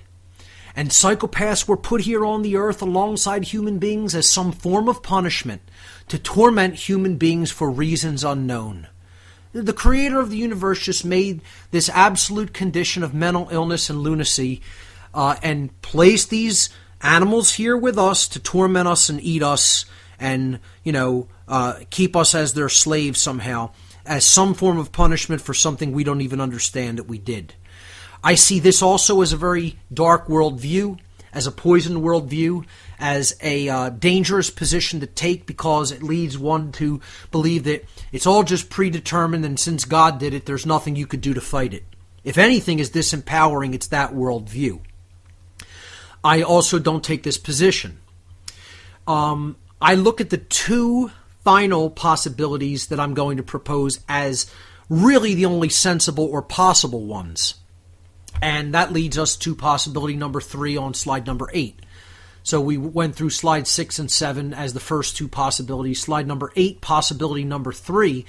And psychopaths were put here on the earth alongside human beings as some form of punishment to torment human beings for reasons unknown. The creator of the universe just made this absolute condition of mental illness and lunacy and placed these animals here with us to torment us and eat us and, keep us as their slaves somehow, as some form of punishment for something we don't even understand that we did. I see this also as a very dark worldview, as a poisoned worldview, as a dangerous position to take because it leads one to believe that it's all just predetermined and since God did it, there's nothing you could do to fight it. If anything is disempowering, it's that worldview. I also don't take this position. I look at the two final possibilities that I'm going to propose as really the only sensible or possible ones. And that leads us to possibility number 3 on slide number 8. So we went through slide 6 and 7 as the first two possibilities. Slide number 8, possibility number 3.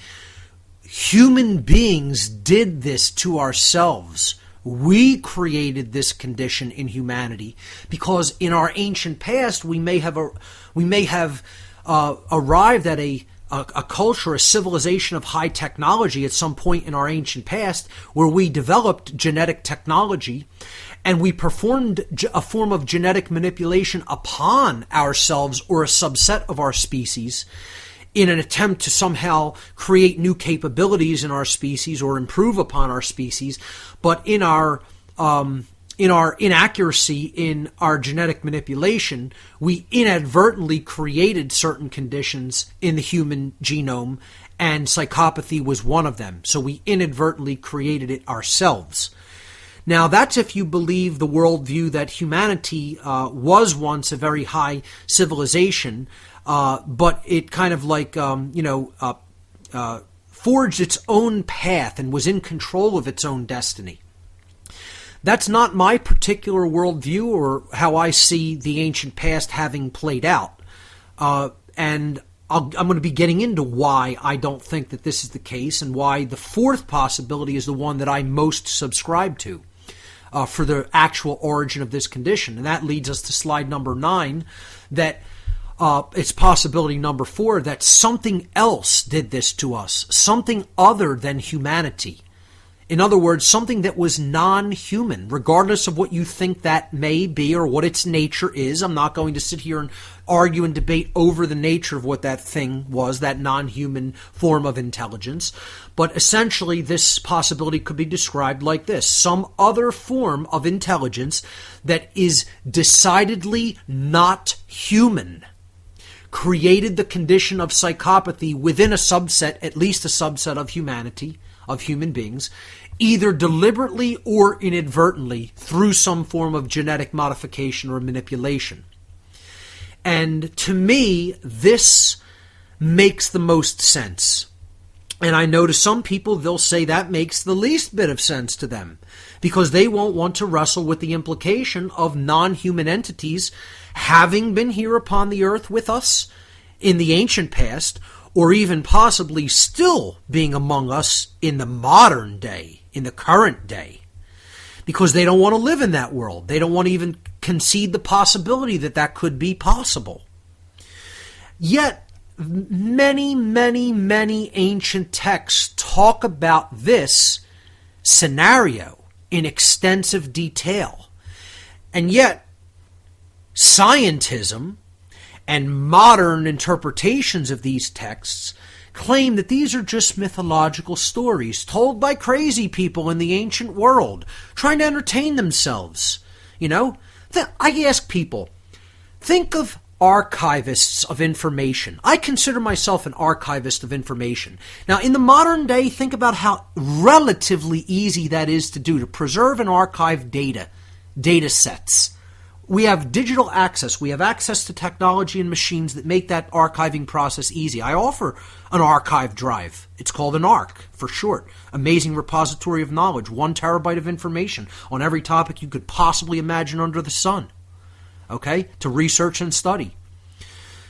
Human beings did this to ourselves. We created this condition in humanity because in our ancient past we may have arrived at a culture, a civilization of high technology at some point in our ancient past where we developed genetic technology and we performed a form of genetic manipulation upon ourselves or a subset of our species in an attempt to somehow create new capabilities in our species or improve upon our species. But in our inaccuracy in our genetic manipulation, we inadvertently created certain conditions in the human genome, and psychopathy was one of them. So we inadvertently created it ourselves. Now, that's if you believe the worldview that humanity was once a very high civilization, but it kind of forged its own path and was in control of its own destiny. That's not my particular worldview or how I see the ancient past having played out. And I'm going to be getting into why I don't think that this is the case and why the fourth possibility is the one that I most subscribe to for the actual origin of this condition. And that leads us to slide number 9, that it's possibility number 4, that something else did this to us, something other than humanity. In other words, something that was non-human, regardless of what you think that may be or what its nature is. I'm not going to sit here and argue and debate over the nature of what that thing was, that non-human form of intelligence. But essentially, this possibility could be described like this: some other form of intelligence that is decidedly not human created the condition of psychopathy within a subset, at least a subset of humanity, of human beings, either deliberately or inadvertently through some form of genetic modification or manipulation. And to me, this makes the most sense. And I know to some people, they'll say that makes the least bit of sense to them because they won't want to wrestle with the implication of non-human entities having been here upon the earth with us in the ancient past, or even possibly still being among us in the modern day, in the current day, because they don't want to live in that world. They don't want to even concede the possibility that that could be possible. Yet, many, many, many ancient texts talk about this scenario in extensive detail. And yet, scientism and modern interpretations of these texts claim that these are just mythological stories told by crazy people in the ancient world, trying to entertain themselves. You know, I ask people, think of archivists of information. I consider myself an archivist of information. Now, in the modern day, think about how relatively easy that is to do, to preserve and archive data sets. We have digital access. We have access to technology and machines that make that archiving process easy. I offer an archive drive. It's called an ARC for short. Amazing repository of knowledge. 1 terabyte of information on every topic you could possibly imagine under the sun. Okay? To research and study.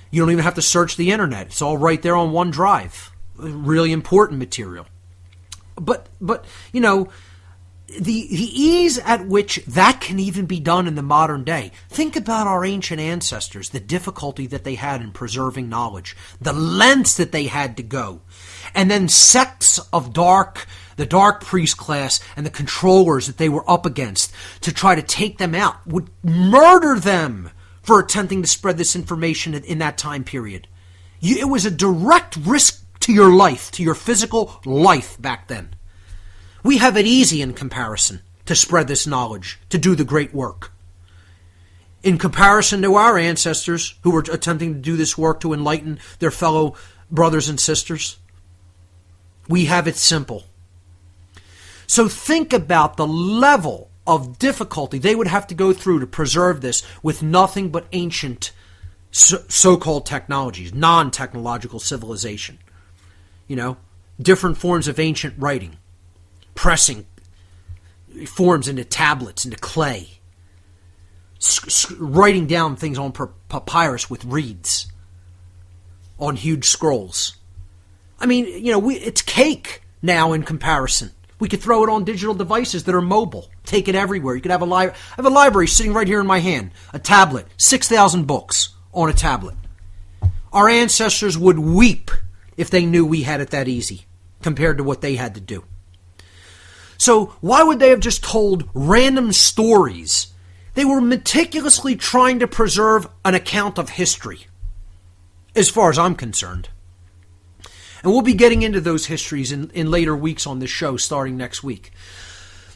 You don't even have to search the internet. It's all right there on one drive. Really important material. But you know, the ease at which that can even be done in the modern day. Think about our ancient ancestors, the difficulty that they had in preserving knowledge, the lengths that they had to go, and then sects of the dark priest class and the controllers that they were up against to try to take them out, would murder them for attempting to spread this information in that time period. It was a direct risk to your life, to your physical life back then. We have it easy in comparison to spread this knowledge, to do the great work. In comparison to our ancestors who were attempting to do this work to enlighten their fellow brothers and sisters, we have it simple. So think about the level of difficulty they would have to go through to preserve this with nothing but ancient so-called technologies, non-technological civilization. You know, different forms of ancient writing. Pressing forms into tablets, into clay. Writing down things on papyrus with reeds. On huge scrolls. I mean, you know, it's cake now in comparison. We could throw it on digital devices that are mobile. Take it everywhere. You could have I have a library sitting right here in my hand. A tablet. 6,000 books on a tablet. Our ancestors would weep if they knew we had it that easy compared to what they had to do. So why would they have just told random stories? They were meticulously trying to preserve an account of history, as far as I'm concerned. And we'll be getting into those histories in later weeks on this show, starting next week.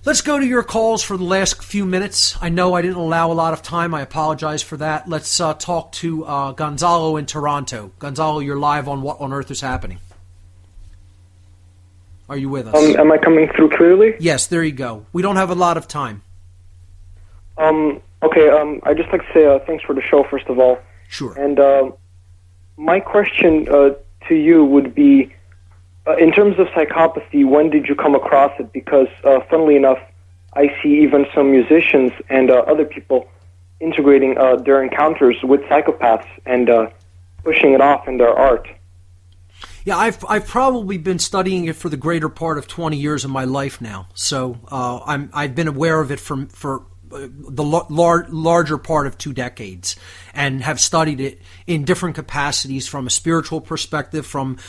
Let's go to your calls for the last few minutes. I know I didn't allow a lot of time. I apologize for that. Let's talk to Gonzalo in Toronto. Gonzalo, you're live on What on Earth is Happening. Are you with us?
Am I coming through clearly?
Yes, there you go. We don't have a lot of time.
Okay, I'd just like to say thanks for the show, first of all.
Sure.
And my question to you would be, in terms of psychopathy, when did you come across it? Because, funnily enough, I see even some musicians and other people integrating their encounters with psychopaths and pushing it off in their art.
Yeah, I've probably been studying it for the greater part of 20 years of my life now. So I've been aware of it for the larger part of 2 decades, and have studied it in different capacities, from a spiritual perspective, from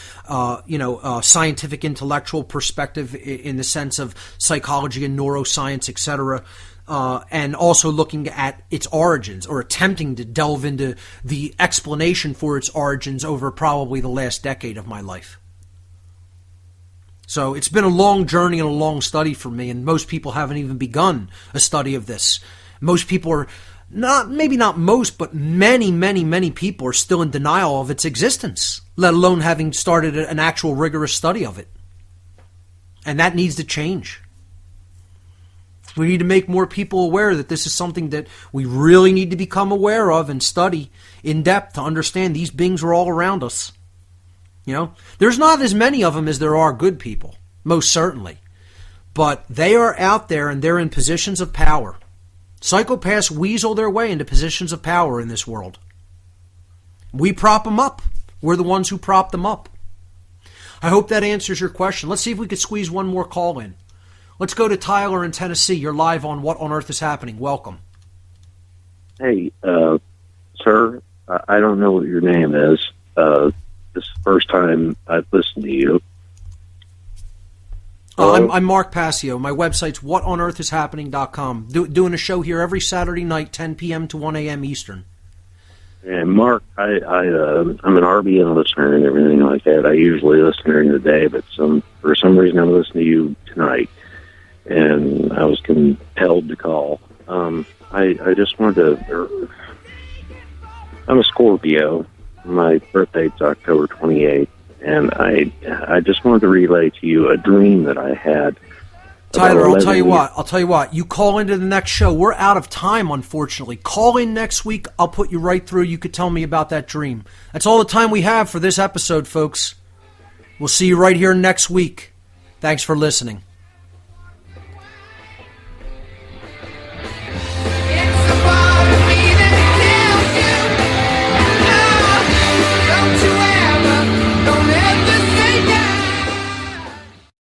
scientific intellectual perspective in the sense of psychology and neuroscience, etc. And also looking at its origins, or attempting to delve into the explanation for its origins over probably the last decade of my life. So it's been a long journey and a long study for me, and most people haven't even begun a study of this. Most people are maybe not most, but many people are still in denial of its existence, let alone having started an actual rigorous study of it. And that needs to change. We need to make more people aware that this is something that we really need to become aware of and study in depth to understand these beings are all around us. You know, there's not as many of them as there are good people, most certainly. But they are out there, and they're in positions of power. Psychopaths weasel their way into positions of power in this world. We prop them up. We're the ones who prop them up. I hope that answers your question. Let's see if we could squeeze one more call in. Let's go to Tyler in Tennessee. You're live on What on Earth is Happening. Welcome.
Hey, sir, I don't know what your name is. This is the first time I've listened to you.
I'm Mark Passio. My website's whatonearthishappening.com. Doing a show here every Saturday night, 10 p.m. to 1 a.m. Eastern.
And Mark, I'm an RBN listener and everything like that. I usually listen during the day, but for some reason I'm listening to you tonight, and I was compelled to call. I just wanted to. I'm a Scorpio. My birthday's October 28th. And I just wanted to relay to you a dream that I had.
Tyler, I'll tell you what. You call into the next show. We're out of time, unfortunately. Call in next week. I'll put you right through. You could tell me about that dream. That's all the time we have for this episode, folks. We'll see you right here next week. Thanks for listening.